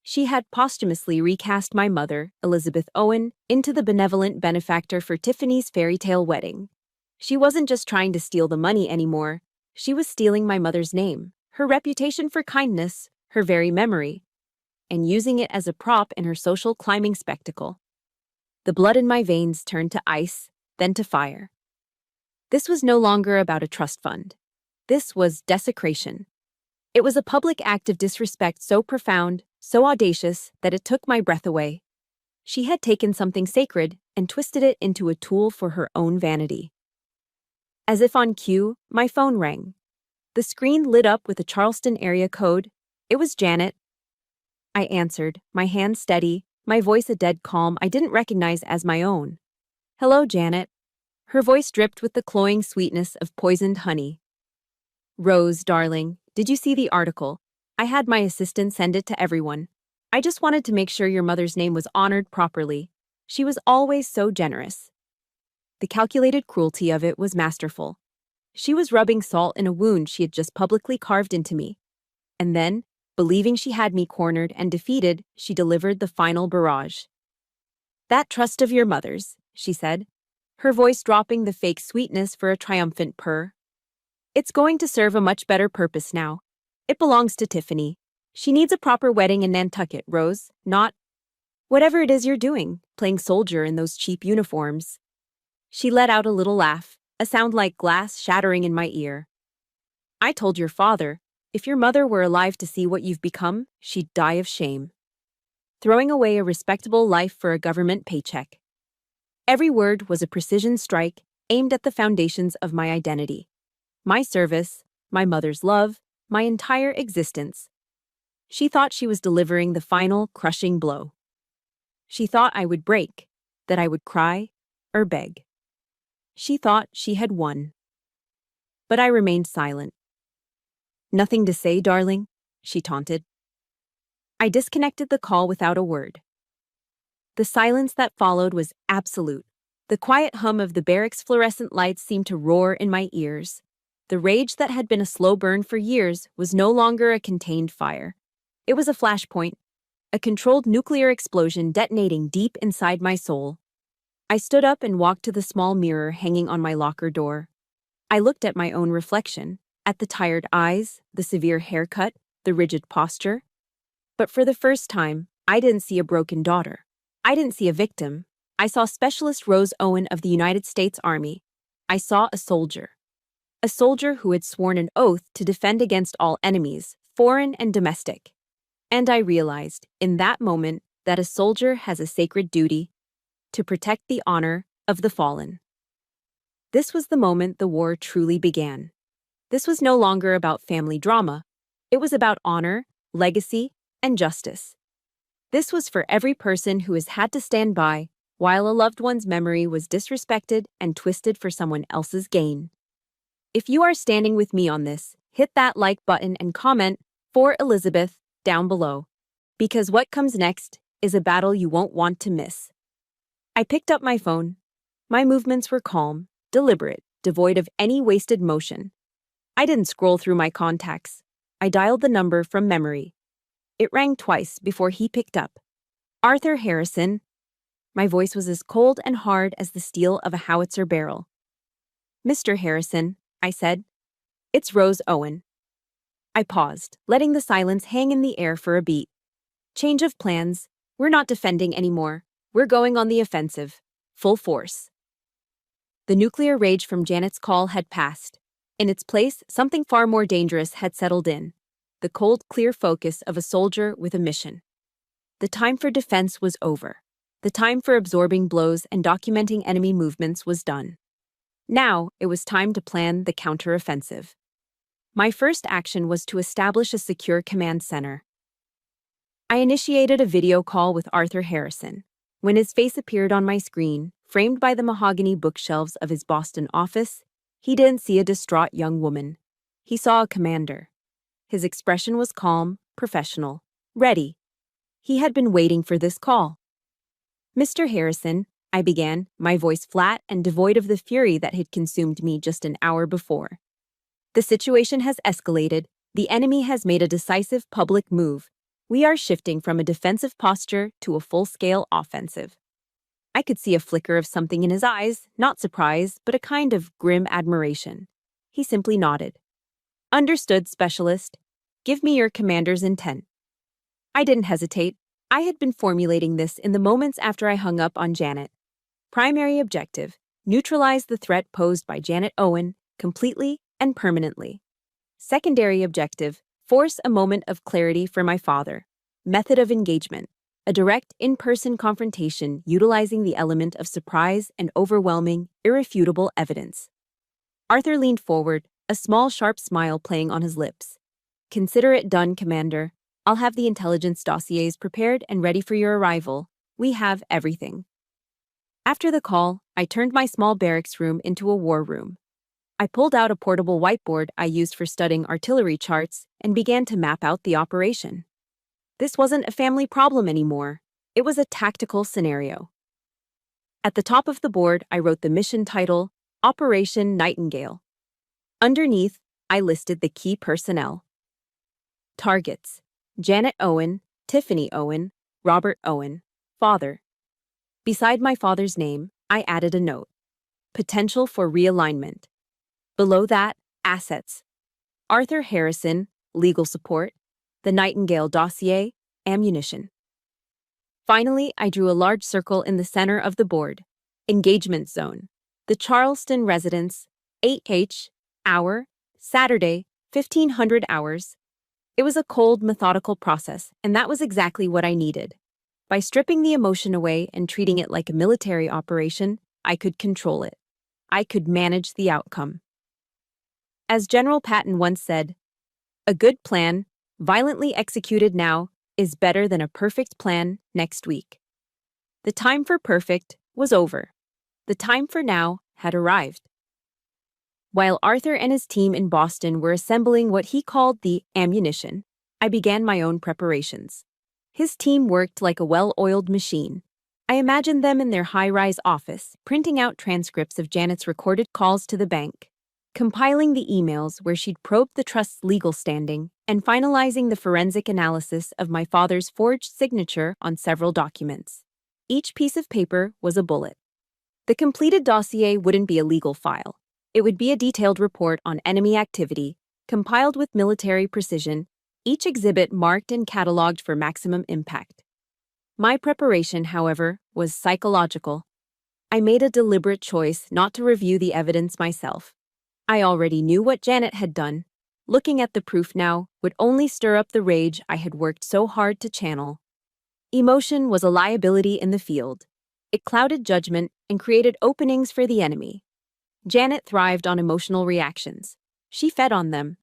She had posthumously recast my mother, Elizabeth Owen, into the benevolent benefactor for Tiffany's fairy tale wedding. She wasn't just trying to steal the money anymore. She was stealing my mother's name, her reputation for kindness, her very memory, and using it as a prop in her social climbing spectacle. The blood in my veins turned to ice, then to fire. This was no longer about a trust fund. This was desecration. It was a public act of disrespect so profound, so audacious, that it took my breath away. She had taken something sacred and twisted it into a tool for her own vanity. As if on cue, my phone rang. The screen lit up with a Charleston area code. It was Janet. I answered, my hand steady, my voice a dead calm I didn't recognize as my own. "Hello, Janet." Her voice dripped with the cloying sweetness of poisoned honey. "Rose, darling, did you see the article? I had my assistant send it to everyone. I just wanted to make sure your mother's name was honored properly. She was always so generous." The calculated cruelty of it was masterful. She was rubbing salt in a wound she had just publicly carved into me. And then, believing she had me cornered and defeated, she delivered the final barrage. "That trust of your mother's," she said, her voice dropping the fake sweetness for a triumphant purr. "It's going to serve a much better purpose now. It belongs to Tiffany. She needs a proper wedding in Nantucket, Rose, not whatever it is you're doing, playing soldier in those cheap uniforms." She let out a little laugh, a sound like glass shattering in my ear. "I told your father, if your mother were alive to see what you've become, she'd die of shame. Throwing away a respectable life for a government paycheck." Every word was a precision strike aimed at the foundations of my identity. My service, my mother's love, my entire existence. She thought she was delivering the final, crushing blow. She thought I would break, that I would cry or beg. She thought she had won. But I remained silent. Nothing to say, darling? She taunted. I disconnected the call without a word. The silence that followed was absolute. The quiet hum of the barracks' fluorescent lights seemed to roar in my ears. The rage that had been a slow burn for years was no longer a contained fire. It was a flashpoint, a controlled nuclear explosion detonating deep inside my soul. I stood up and walked to the small mirror hanging on my locker door. I looked at my own reflection, at the tired eyes, the severe haircut, the rigid posture. But for the first time, I didn't see a broken daughter. I didn't see a victim. I saw Specialist Rose Owen of the United States Army. I saw a soldier. A soldier who had sworn an oath to defend against all enemies, foreign and domestic. And I realized, in that moment, that a soldier has a sacred duty to protect the honor of the fallen. This was the moment the war truly began. This was no longer about family drama. It was about honor, legacy, and justice. This was for every person who has had to stand by while a loved one's memory was disrespected and twisted for someone else's gain. If you are standing with me on this, hit that like button and comment for Elizabeth down below, because what comes next is a battle you won't want to miss. I picked up my phone. My movements were calm, deliberate, devoid of any wasted motion. I didn't scroll through my contacts. I dialed the number from memory. It rang twice before he picked up. Arthur Harrison. My voice was as cold and hard as the steel of a howitzer barrel. Mr. Harrison, I said. It's Rose Owen. I paused, letting the silence hang in the air for a beat. Change of plans. We're not defending anymore. We're going on the offensive. Full force. The nuclear rage from Janet's call had passed. In its place, something far more dangerous had settled in. The cold, clear focus of a soldier with a mission. The time for defense was over. The time for absorbing blows and documenting enemy movements was done. Now, it was time to plan the counteroffensive. My first action was to establish a secure command center. I initiated a video call with Arthur Harrison. When his face appeared on my screen, framed by the mahogany bookshelves of his Boston office, he didn't see a distraught young woman. He saw a commander. His expression was calm, professional, ready. He had been waiting for this call. Mr. Harrison, I began, my voice flat and devoid of the fury that had consumed me just an hour before. The situation has escalated. The enemy has made a decisive public move. We are shifting from a defensive posture to a full-scale offensive. I could see a flicker of something in his eyes, not surprise, but a kind of grim admiration. He simply nodded. Understood, Specialist. Give me your commander's intent. I didn't hesitate. I had been formulating this in the moments after I hung up on Janet. Primary objective: neutralize the threat posed by Janet Owen completely and permanently. Secondary objective: force a moment of clarity for my father. Method of engagement: a direct, in-person confrontation utilizing the element of surprise and overwhelming, irrefutable evidence. Arthur leaned forward, a small, sharp smile playing on his lips. Consider it done, Commander. I'll have the intelligence dossiers prepared and ready for your arrival. We have everything. After the call, I turned my small barracks room into a war room. I pulled out a portable whiteboard I used for studying artillery charts and began to map out the operation. This wasn't a family problem anymore. It was a tactical scenario. At the top of the board, I wrote the mission title, Operation Nightingale. Underneath, I listed the key personnel. Targets: Janet Owen, Tiffany Owen, Robert Owen, father. Beside my father's name, I added a note: potential for realignment. Below that, assets: Arthur Harrison, legal support, the Nightingale dossier, ammunition. Finally, I drew a large circle in the center of the board. Engagement zone: the Charleston residence, 8H, hour, Saturday, 1500 hours. It was a cold, methodical process, and that was exactly what I needed. By stripping the emotion away and treating it like a military operation, I could control it. I could manage the outcome. As General Patton once said, a good plan, violently executed now, is better than a perfect plan next week. The time for perfect was over. The time for now had arrived. While Arthur and his team in Boston were assembling what he called the ammunition, I began my own preparations. His team worked like a well-oiled machine. I imagined them in their high-rise office, printing out transcripts of Janet's recorded calls to the bank, compiling the emails where she'd probed the trust's legal standing, and finalizing the forensic analysis of my father's forged signature on several documents. Each piece of paper was a bullet. The completed dossier wouldn't be a legal file. It would be a detailed report on enemy activity, compiled with military precision, each exhibit marked and cataloged for maximum impact. My preparation, however, was psychological. I made a deliberate choice not to review the evidence myself. I already knew what Janet had done. Looking at the proof now would only stir up the rage I had worked so hard to channel. Emotion was a liability in the field. It clouded judgment and created openings for the enemy. Janet thrived on emotional reactions. She fed on them.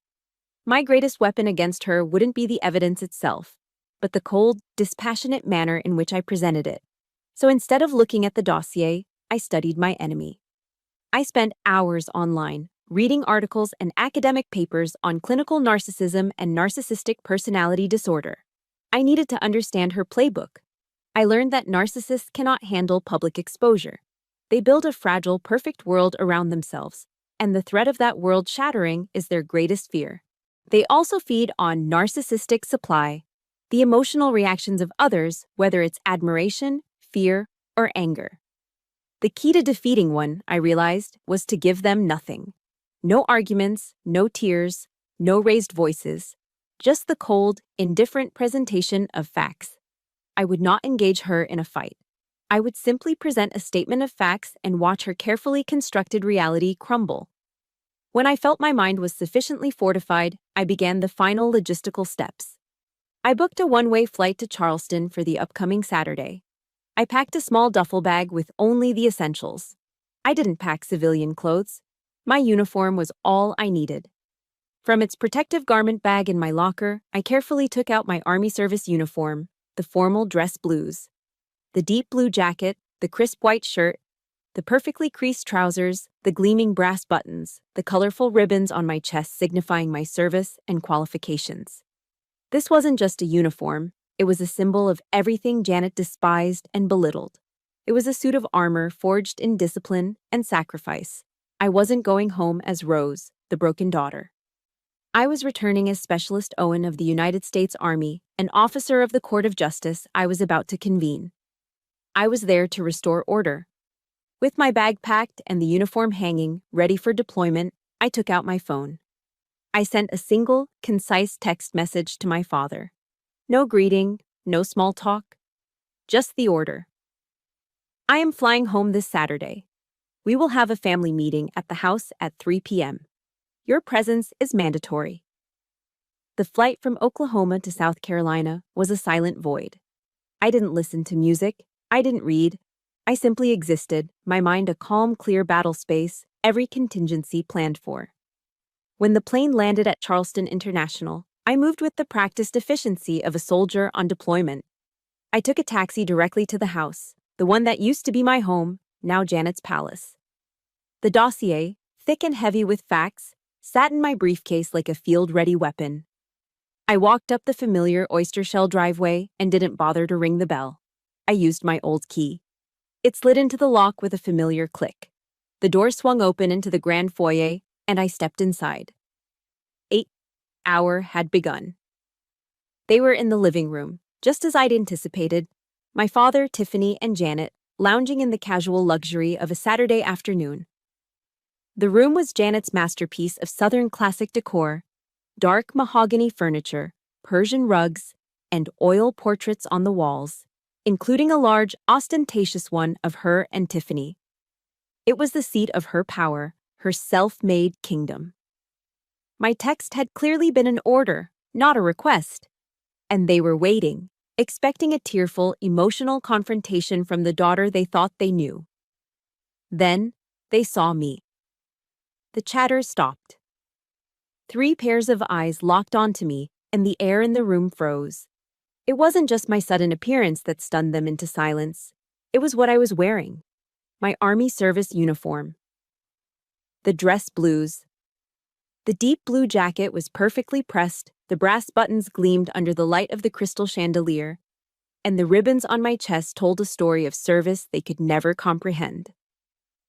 My greatest weapon against her wouldn't be the evidence itself, but the cold, dispassionate manner in which I presented it. So instead of looking at the dossier, I studied my enemy. I spent hours online, reading articles and academic papers on clinical narcissism and narcissistic personality disorder. I needed to understand her playbook. I learned that narcissists cannot handle public exposure. They build a fragile, perfect world around themselves, and the threat of that world shattering is their greatest fear. They also feed on narcissistic supply, the emotional reactions of others, whether it's admiration, fear, or anger. The key to defeating one, I realized, was to give them nothing. No arguments, no tears, no raised voices, just the cold, indifferent presentation of facts. I would not engage her in a fight. I would simply present a statement of facts and watch her carefully constructed reality crumble. When I felt my mind was sufficiently fortified, I began the final logistical steps. I booked a one-way flight to Charleston for the upcoming Saturday. I packed a small duffel bag with only the essentials. I didn't pack civilian clothes. My uniform was all I needed. From its protective garment bag in my locker, I carefully took out my Army service uniform, the formal dress blues. The deep blue jacket, the crisp white shirt, the perfectly creased trousers, the gleaming brass buttons, the colorful ribbons on my chest signifying my service and qualifications. This wasn't just a uniform, it was a symbol of everything Janet despised and belittled. It was a suit of armor forged in discipline and sacrifice. I wasn't going home as Rose, the broken daughter. I was returning as Specialist Owen of the United States Army, an officer of the Court of Justice I was about to convene. I was there to restore order. With my bag packed and the uniform hanging, ready for deployment, I took out my phone. I sent a single, concise text message to my father. No greeting, no small talk, just the order. I am flying home this Saturday. We will have a family meeting at the house at 3 p.m. Your presence is mandatory. The flight from Oklahoma to South Carolina was a silent void. I didn't listen to music. I didn't read. I simply existed, my mind a calm, clear battle space, every contingency planned for. When the plane landed at Charleston International, I moved with the practiced efficiency of a soldier on deployment. I took a taxi directly to the house, the one that used to be my home, now Janet's palace. The dossier, thick and heavy with facts, sat in my briefcase like a field-ready weapon. I walked up the familiar oyster shell driveway and didn't bother to ring the bell. I used my old key. It slid into the lock with a familiar click. The door swung open into the grand foyer, and I stepped inside. 8-hour had begun. They were in the living room, just as I'd anticipated. My father, Tiffany, and Janet lounging in the casual luxury of a Saturday afternoon. The room was Janet's masterpiece of Southern classic decor, dark mahogany furniture, Persian rugs, and oil portraits on the walls, including a large, ostentatious one of her and Tiffany. It was the seat of her power, her self-made kingdom. My text had clearly been an order, not a request, and they were waiting, expecting a tearful, emotional confrontation from the daughter they thought they knew. Then, they saw me. The chatter stopped. 3 pairs of eyes locked onto me, and the air in the room froze. It wasn't just my sudden appearance that stunned them into silence. It was what I was wearing. My Army service uniform. The dress blues. The deep blue jacket was perfectly pressed, the brass buttons gleamed under the light of the crystal chandelier, and the ribbons on my chest told a story of service they could never comprehend.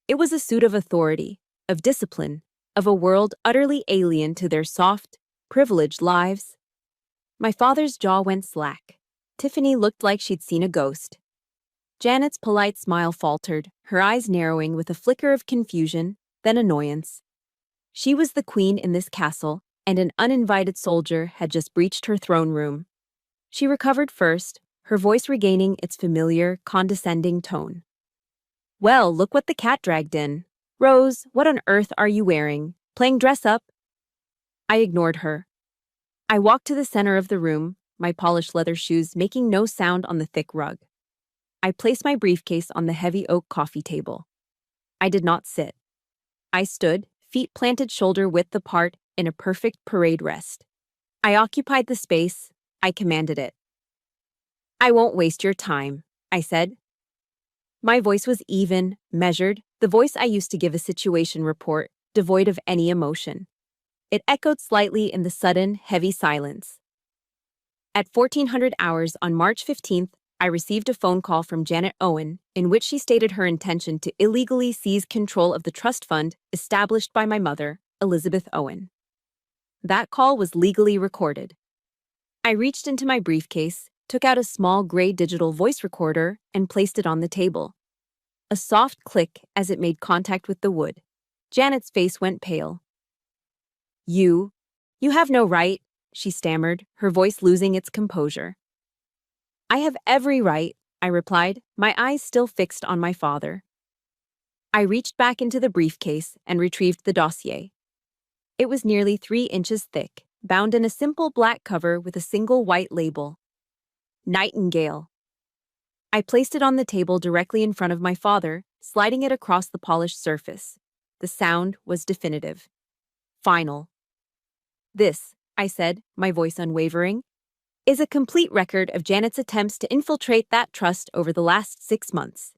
It was a suit of authority, of discipline, of a world utterly alien to their soft, privileged lives. My father's jaw went slack. Tiffany looked like she'd seen a ghost. Janet's polite smile faltered, her eyes narrowing with a flicker of confusion, then annoyance. She was the queen in this castle, and an uninvited soldier had just breached her throne room. She recovered first, her voice regaining its familiar, condescending tone. "Well, look what the cat dragged in. Rose, what on earth are you wearing? Playing dress up?" I ignored her. I walked to the center of the room, my polished leather shoes making no sound on the thick rug. I placed my briefcase on the heavy oak coffee table. I did not sit. I stood, feet planted shoulder width apart in a perfect parade rest. I occupied the space. I commanded it. "I won't waste your time," I said. My voice was even, measured, the voice I used to give a situation report, devoid of any emotion. It echoed slightly in the sudden, heavy silence. At 1400 hours on March 15th, I received a phone call from Janet Owen, in which she stated her intention to illegally seize control of the trust fund established by my mother, Elizabeth Owen. That call was legally recorded. I reached into my briefcase, took out a small gray digital voice recorder, and placed it on the table. A soft click as it made contact with the wood. Janet's face went pale. You have no right," she stammered, her voice losing its composure. "I have every right," I replied, my eyes still fixed on my father. I reached back into the briefcase and retrieved the dossier. It was nearly 3 inches thick, bound in a simple black cover with a single white label. Nightingale. I placed it on the table directly in front of my father, sliding it across the polished surface. The sound was definitive. Final. "This," I said, my voice unwavering, "is a complete record of Janet's attempts to infiltrate that trust over the last 6 months.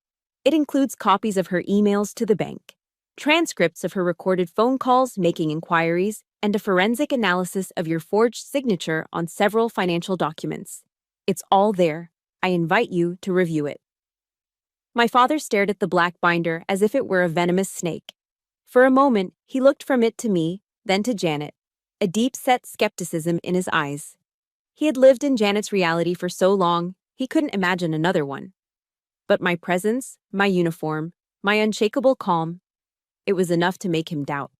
It includes copies of her emails to the bank, transcripts of her recorded phone calls making inquiries, and a forensic analysis of your forged signature on several financial documents. It's all there. I invite you to review it." My father stared at the black binder as if it were a venomous snake. For a moment, he looked from it to me, then to Janet, a deep-set skepticism in his eyes. He had lived in Janet's reality for so long, he couldn't imagine another one. But my presence, my uniform, my unshakable calm, it was enough to make him doubt.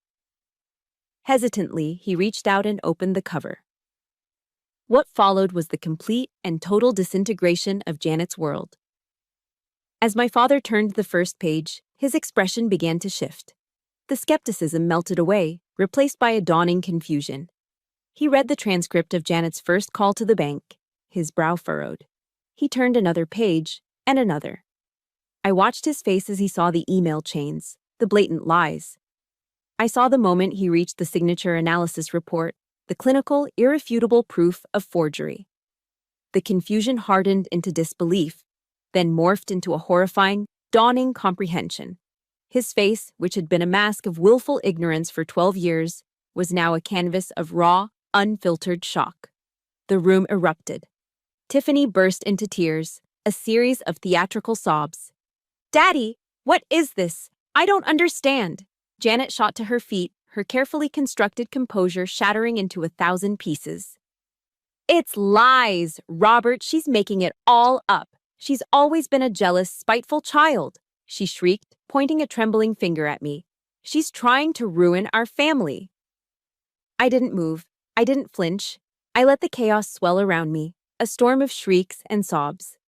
Hesitantly, he reached out and opened the cover. What followed was the complete and total disintegration of Janet's world. As my father turned the first page, his expression began to shift. The skepticism melted away, replaced by a dawning confusion. He read the transcript of Janet's first call to the bank, his brow furrowed. He turned another page, and another. I watched his face as he saw the email chains, the blatant lies. I saw the moment he reached the signature analysis report, the clinical, irrefutable proof of forgery. The confusion hardened into disbelief, then morphed into a horrifying, dawning comprehension. His face, which had been a mask of willful ignorance for 12 years, was now a canvas of raw, unfiltered shock. The room erupted. Tiffany burst into tears, a series of theatrical sobs. "Daddy, what is this? I don't understand." Janet shot to her feet, her carefully constructed composure shattering into 1,000 pieces. "It's lies, Robert. She's making it all up. She's always been a jealous, spiteful child," she shrieked, pointing a trembling finger at me. "She's trying to ruin our family." I didn't move. I didn't flinch. I let the chaos swell around me, a storm of shrieks and sobs.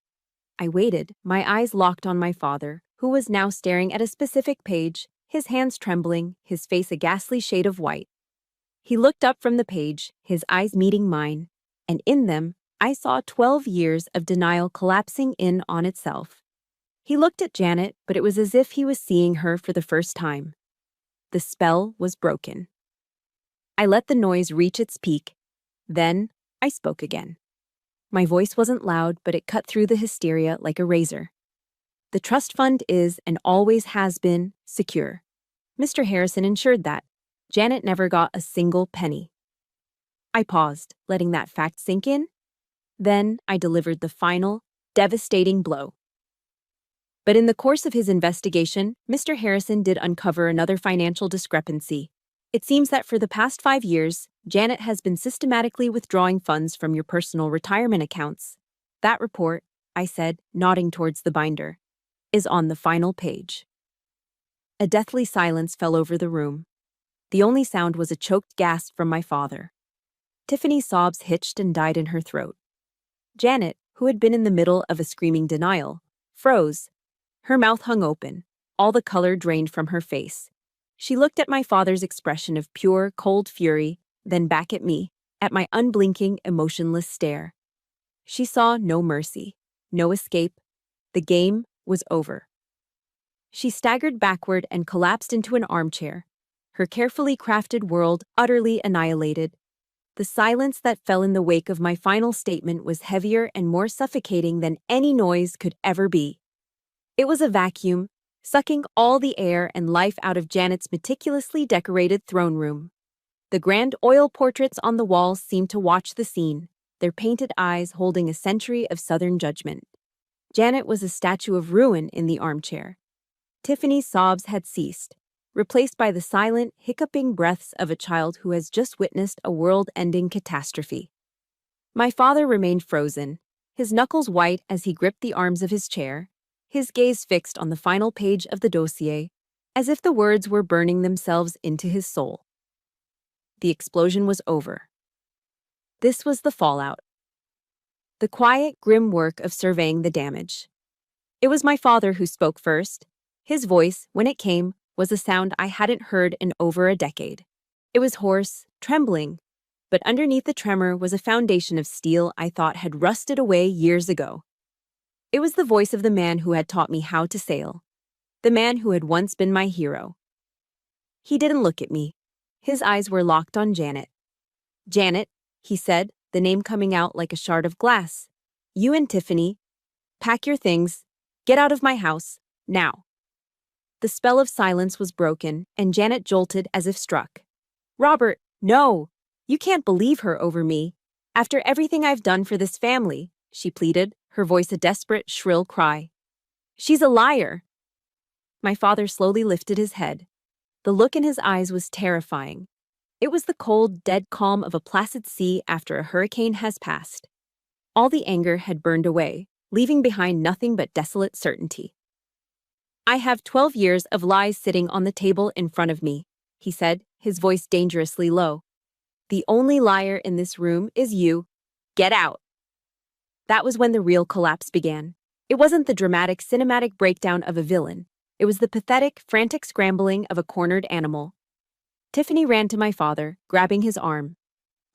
I waited, my eyes locked on my father, who was now staring at a specific page, his hands trembling, his face a ghastly shade of white. He looked up from the page, his eyes meeting mine, and in them, I saw 12 years of denial collapsing in on itself. He looked at Janet, but it was as if he was seeing her for the first time. The spell was broken. I let the noise reach its peak. Then, I spoke again. My voice wasn't loud, but it cut through the hysteria like a razor. The trust fund is, and always has been, secure. Mr. Harrison ensured that Janet never got a single penny. I paused, letting that fact sink in. Then I delivered the final, devastating blow. But in the course of his investigation, Mr. Harrison did uncover another financial discrepancy. It seems that for the past 5 years, Janet has been systematically withdrawing funds from your personal retirement accounts. That report, I said, nodding towards the binder, is on the final page. A deathly silence fell over the room. The only sound was a choked gasp from my father. Tiffany's sobs hitched and died in her throat. Janet, who had been in the middle of a screaming denial, froze. Her mouth hung open, all the color drained from her face. She looked at my father's expression of pure, cold fury, then back at me, at my unblinking, emotionless stare. She saw no mercy, no escape. The game was over. She staggered backward and collapsed into an armchair, her carefully crafted world utterly annihilated. The silence that fell in the wake of my final statement was heavier and more suffocating than any noise could ever be. It was a vacuum, sucking all the air and life out of Janet's meticulously decorated throne room. The grand oil portraits on the walls seemed to watch the scene, their painted eyes holding a century of Southern judgment. Janet was a statue of ruin in the armchair. Tiffany's sobs had ceased, replaced by the silent, hiccuping breaths of a child who has just witnessed a world-ending catastrophe. My father remained frozen, his knuckles white as he gripped the arms of his chair, his gaze fixed on the final page of the dossier, as if the words were burning themselves into his soul. The explosion was over. This was the fallout. The quiet, grim work of surveying the damage. It was my father who spoke first. His voice, when it came, was a sound I hadn't heard in over a decade. It was hoarse, trembling, but underneath the tremor was a foundation of steel I thought had rusted away years ago. It was the voice of the man who had taught me how to sail, the man who had once been my hero. He didn't look at me. His eyes were locked on Janet. "Janet," he said, the name coming out like a shard of glass. "You and Tiffany, pack your things, get out of my house, now." The spell of silence was broken, and Janet jolted as if struck. "Robert, no! You can't believe her over me. After everything I've done for this family," she pleaded, her voice a desperate, shrill cry. "She's a liar." My father slowly lifted his head. The look in his eyes was terrifying. It was the cold, dead calm of a placid sea after a hurricane has passed. All the anger had burned away, leaving behind nothing but desolate certainty. "I have 12 years of lies sitting on the table in front of me," he said, his voice dangerously low. "The only liar in this room is you. Get out." That was when the real collapse began. It wasn't the dramatic, cinematic breakdown of a villain. It was the pathetic, frantic scrambling of a cornered animal. Tiffany ran to my father, grabbing his arm.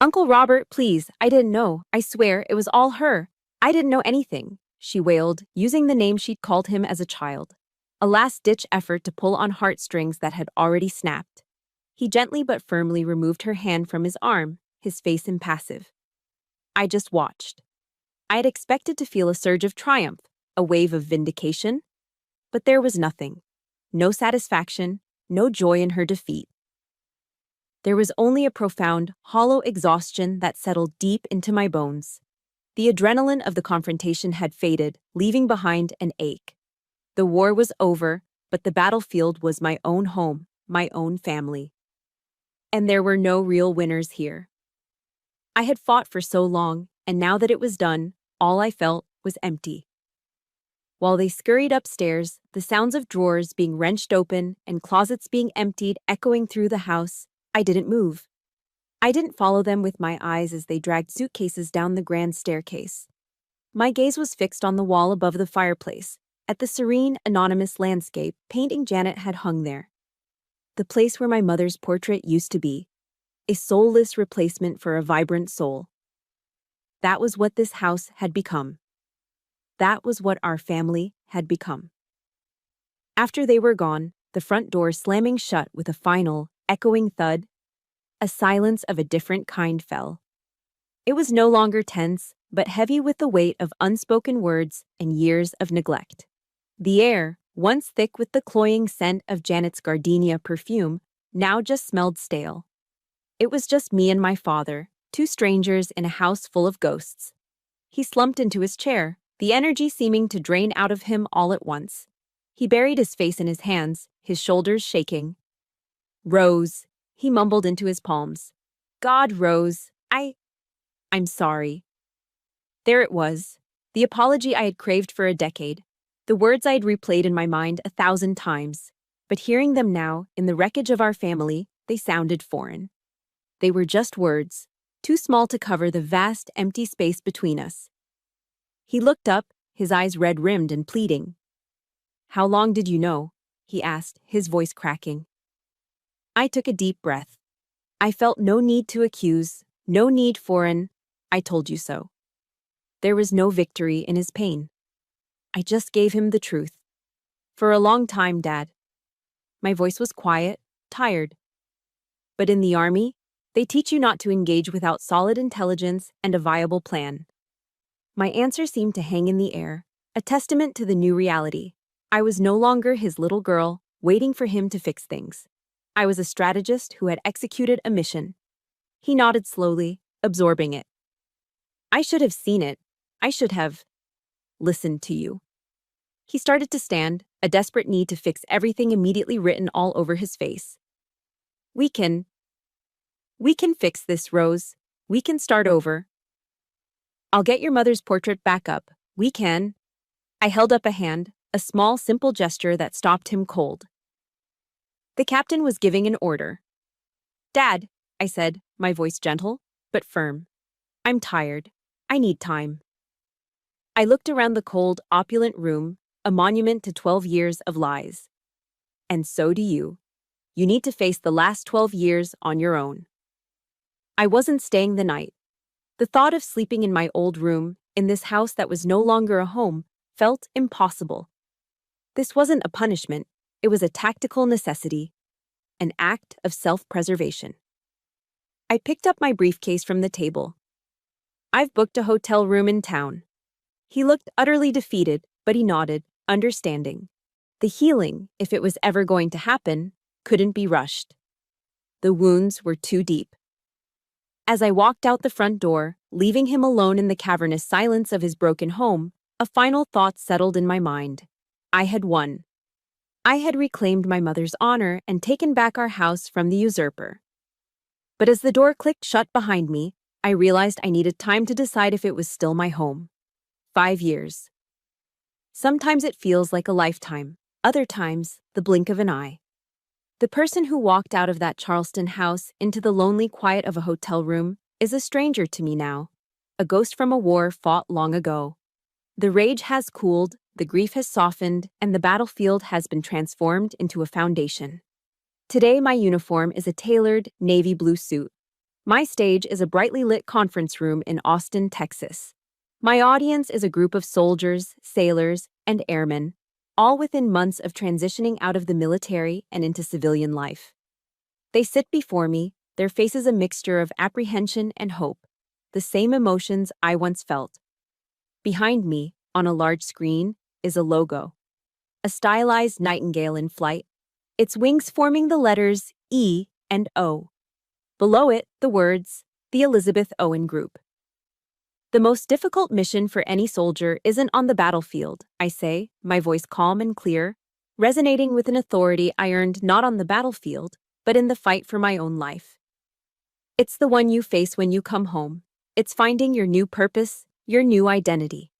"Uncle Robert, please, I didn't know. I swear, it was all her. I didn't know anything," she wailed, using the name she'd called him as a child. A last-ditch effort to pull on heartstrings that had already snapped. He gently but firmly removed her hand from his arm, his face impassive. I just watched. I had expected to feel a surge of triumph, a wave of vindication. But there was nothing. No satisfaction, no joy in her defeat. There was only a profound, hollow exhaustion that settled deep into my bones. The adrenaline of the confrontation had faded, leaving behind an ache. The war was over, but the battlefield was my own home, my own family. And there were no real winners here. I had fought for so long, and now that it was done, all I felt was empty. While they scurried upstairs, the sounds of drawers being wrenched open and closets being emptied echoing through the house, I didn't move. I didn't follow them with my eyes as they dragged suitcases down the grand staircase. My gaze was fixed on the wall above the fireplace, at the serene, anonymous landscape painting Janet had hung there. The place where my mother's portrait used to be, a soulless replacement for a vibrant soul. That was what this house had become. That was what our family had become. After they were gone, the front door slamming shut with a final, echoing thud, a silence of a different kind fell. It was no longer tense, but heavy with the weight of unspoken words and years of neglect. The air, once thick with the cloying scent of Janet's gardenia perfume, now just smelled stale. It was just me and my father, two strangers in a house full of ghosts. He slumped into his chair, the energy seeming to drain out of him all at once. He buried his face in his hands, his shoulders shaking. "Rose," he mumbled into his palms. "God, Rose, I'm sorry." There it was, the apology I had craved for a decade, the words I had replayed in my mind 1,000 times, but hearing them now, in the wreckage of our family, they sounded foreign. They were just words, too small to cover the vast, empty space between us. He looked up, his eyes red-rimmed and pleading. "How long did you know?" he asked, his voice cracking. I took a deep breath. I felt no need to accuse, no need for an "I told you so." There was no victory in his pain. I just gave him the truth. "For a long time, Dad." My voice was quiet, tired. But in the Army, they teach you not to engage without solid intelligence and a viable plan. My answer seemed to hang in the air, a testament to the new reality. I was no longer his little girl, waiting for him to fix things. I was a strategist who had executed a mission. He nodded slowly, absorbing it. "I should have seen it. I should have listened to you." He started to stand, a desperate need to fix everything immediately written all over his face. We can fix this, Rose. We can start over. I'll get your mother's portrait back up. We can." I held up a hand, a small, simple gesture that stopped him cold. The captain was giving an order. "Dad," I said, my voice gentle, but firm. "I'm tired. I need time." I looked around the cold, opulent room, a monument to 12 years of lies. "And so do you. You need to face the last 12 years on your own." I wasn't staying the night. The thought of sleeping in my old room, in this house that was no longer a home, felt impossible. This wasn't a punishment, it was a tactical necessity, an act of self-preservation. I picked up my briefcase from the table. "I've booked a hotel room in town." He looked utterly defeated, but he nodded, understanding. The healing, if it was ever going to happen, couldn't be rushed. The wounds were too deep. As I walked out the front door, leaving him alone in the cavernous silence of his broken home, a final thought settled in my mind. I had won. I had reclaimed my mother's honor and taken back our house from the usurper. But as the door clicked shut behind me, I realized I needed time to decide if it was still my home. 5 years. Sometimes it feels like a lifetime, other times, the blink of an eye. The person who walked out of that Charleston house into the lonely quiet of a hotel room is a stranger to me now, a ghost from a war fought long ago. The rage has cooled, the grief has softened, and the battlefield has been transformed into a foundation. Today, my uniform is a tailored, navy blue suit. My stage is a brightly lit conference room in Austin, Texas. My audience is a group of soldiers, sailors, and airmen, all within months of transitioning out of the military and into civilian life. They sit before me, their faces a mixture of apprehension and hope, the same emotions I once felt. Behind me, on a large screen, is a logo. A stylized nightingale in flight, its wings forming the letters E and O. Below it, the words, "The Elizabeth Owen Group." The most difficult mission for any soldier isn't on the battlefield, I say, my voice calm and clear, resonating with an authority I earned not on the battlefield, but in the fight for my own life. It's the one you face when you come home. It's finding your new purpose, your new identity.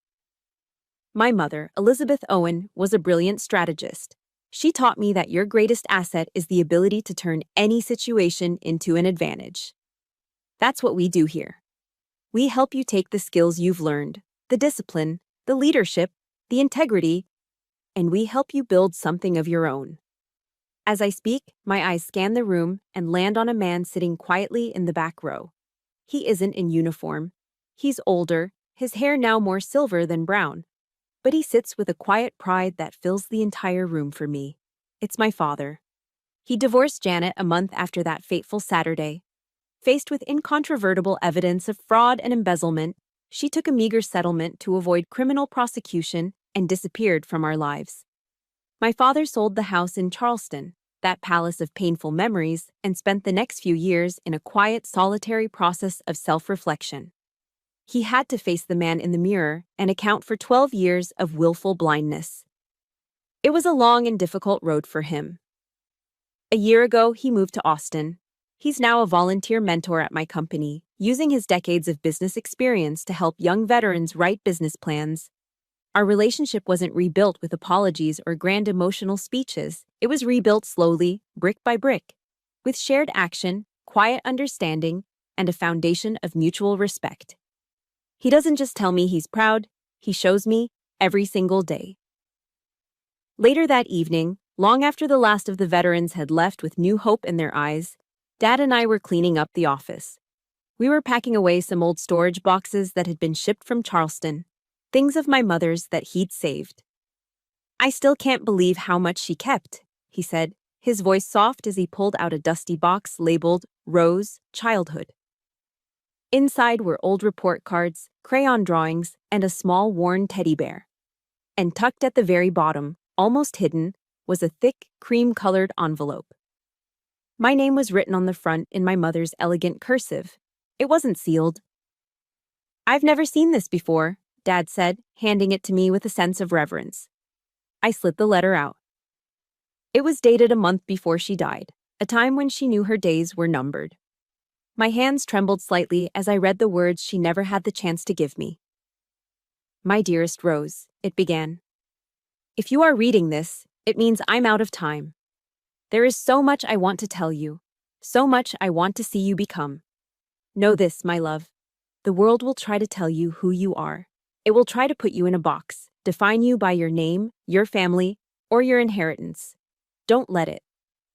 My mother, Elizabeth Owen, was a brilliant strategist. She taught me that your greatest asset is the ability to turn any situation into an advantage. That's what we do here. We help you take the skills you've learned, the discipline, the leadership, the integrity, and we help you build something of your own. As I speak, my eyes scan the room and land on a man sitting quietly in the back row. He isn't in uniform. He's older, his hair now more silver than brown. But he sits with a quiet pride that fills the entire room for me. It's my father. He divorced Janet a month after that fateful Saturday. Faced with incontrovertible evidence of fraud and embezzlement, she took a meager settlement to avoid criminal prosecution and disappeared from our lives. My father sold the house in Charleston, that palace of painful memories, and spent the next few years in a quiet, solitary process of self-reflection. He had to face the man in the mirror and account for 12 years of willful blindness. It was a long and difficult road for him. A year ago, he moved to Austin. He's now a volunteer mentor at my company, using his decades of business experience to help young veterans write business plans. Our relationship wasn't rebuilt with apologies or grand emotional speeches. It was rebuilt slowly, brick by brick, with shared action, quiet understanding, and a foundation of mutual respect. He doesn't just tell me he's proud, he shows me every single day. Later that evening, long after the last of the veterans had left with new hope in their eyes, Dad and I were cleaning up the office. We were packing away some old storage boxes that had been shipped from Charleston, things of my mother's that he'd saved. "I still can't believe how much she kept," he said, his voice soft as he pulled out a dusty box labeled Rose, Childhood. Inside were old report cards, crayon drawings, and a small worn teddy bear. And tucked at the very bottom, almost hidden, was a thick, cream-colored envelope. My name was written on the front in my mother's elegant cursive. It wasn't sealed. "I've never seen this before," Dad said, handing it to me with a sense of reverence. I slid the letter out. It was dated a month before she died, a time when she knew her days were numbered. My hands trembled slightly as I read the words she never had the chance to give me. "My dearest Rose," it began. "If you are reading this, it means I'm out of time. There is so much I want to tell you, so much I want to see you become. Know this, my love. The world will try to tell you who you are. It will try to put you in a box, define you by your name, your family, or your inheritance. Don't let it.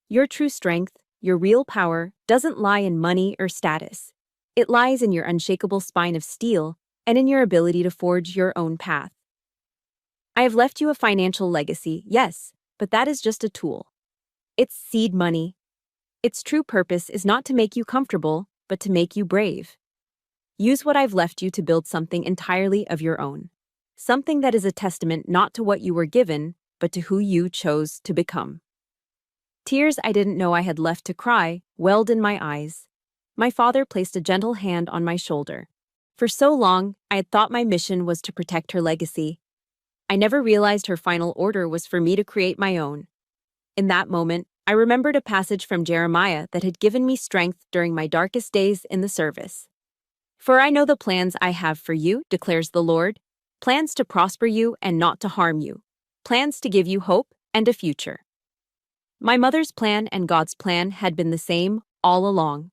Your true strength, your real power, doesn't lie in money or status. It lies in your unshakable spine of steel and in your ability to forge your own path. I have left you a financial legacy, yes, but that is just a tool. It's seed money. Its true purpose is not to make you comfortable, but to make you brave. Use what I've left you to build something entirely of your own. Something that is a testament not to what you were given, but to who you chose to become." Tears I didn't know I had left to cry welled in my eyes. My father placed a gentle hand on my shoulder. For so long, I had thought my mission was to protect her legacy. I never realized her final order was for me to create my own. In that moment, I remembered a passage from Jeremiah that had given me strength during my darkest days in the service. "For I know the plans I have for you, declares the Lord, plans to prosper you and not to harm you, plans to give you hope and a future." My mother's plan and God's plan had been the same all along.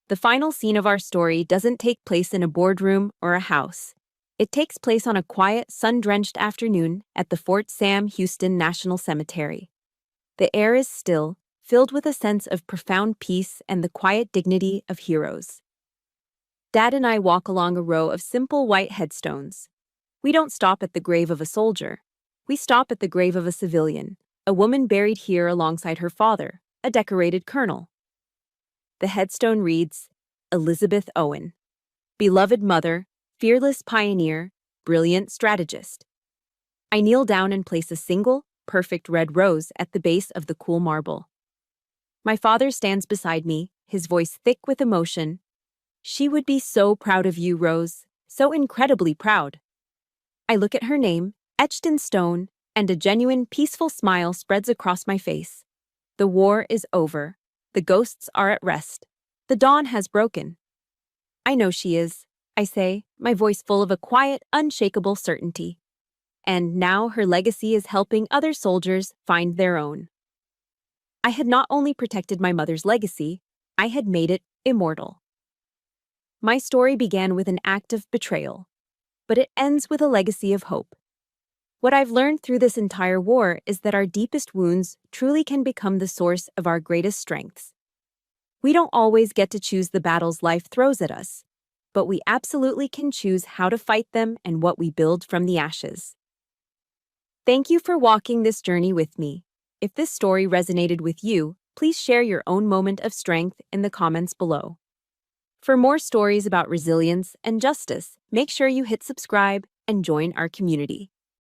The final scene of our story doesn't take place in a boardroom or a house. It takes place on a quiet, sun-drenched afternoon at the Fort Sam Houston National Cemetery. The air is still, filled with a sense of profound peace and the quiet dignity of heroes. Dad and I walk along a row of simple white headstones. We don't stop at the grave of a soldier. We stop at the grave of a civilian, a woman buried here alongside her father, a decorated colonel. The headstone reads, "Elizabeth Owen, beloved mother, fearless pioneer, brilliant strategist." I kneel down and place a single, perfect red rose at the base of the cool marble. My father stands beside me, his voice thick with emotion. "She would be so proud of you, Rose, so incredibly proud." I look at her name, etched in stone, and a genuine, peaceful smile spreads across my face. The war is over. The ghosts are at rest. The dawn has broken. "I know she is," I say, my voice full of a quiet, unshakable certainty. And now her legacy is helping other soldiers find their own. I had not only protected my mother's legacy, I had made it immortal. My story began with an act of betrayal, but it ends with a legacy of hope. What I've learned through this entire war is that our deepest wounds truly can become the source of our greatest strengths. We don't always get to choose the battles life throws at us, but we absolutely can choose how to fight them and what we build from the ashes. Thank you for walking this journey with me. If this story resonated with you, please share your own moment of strength in the comments below. For more stories about resilience and justice, make sure you hit subscribe and join our community.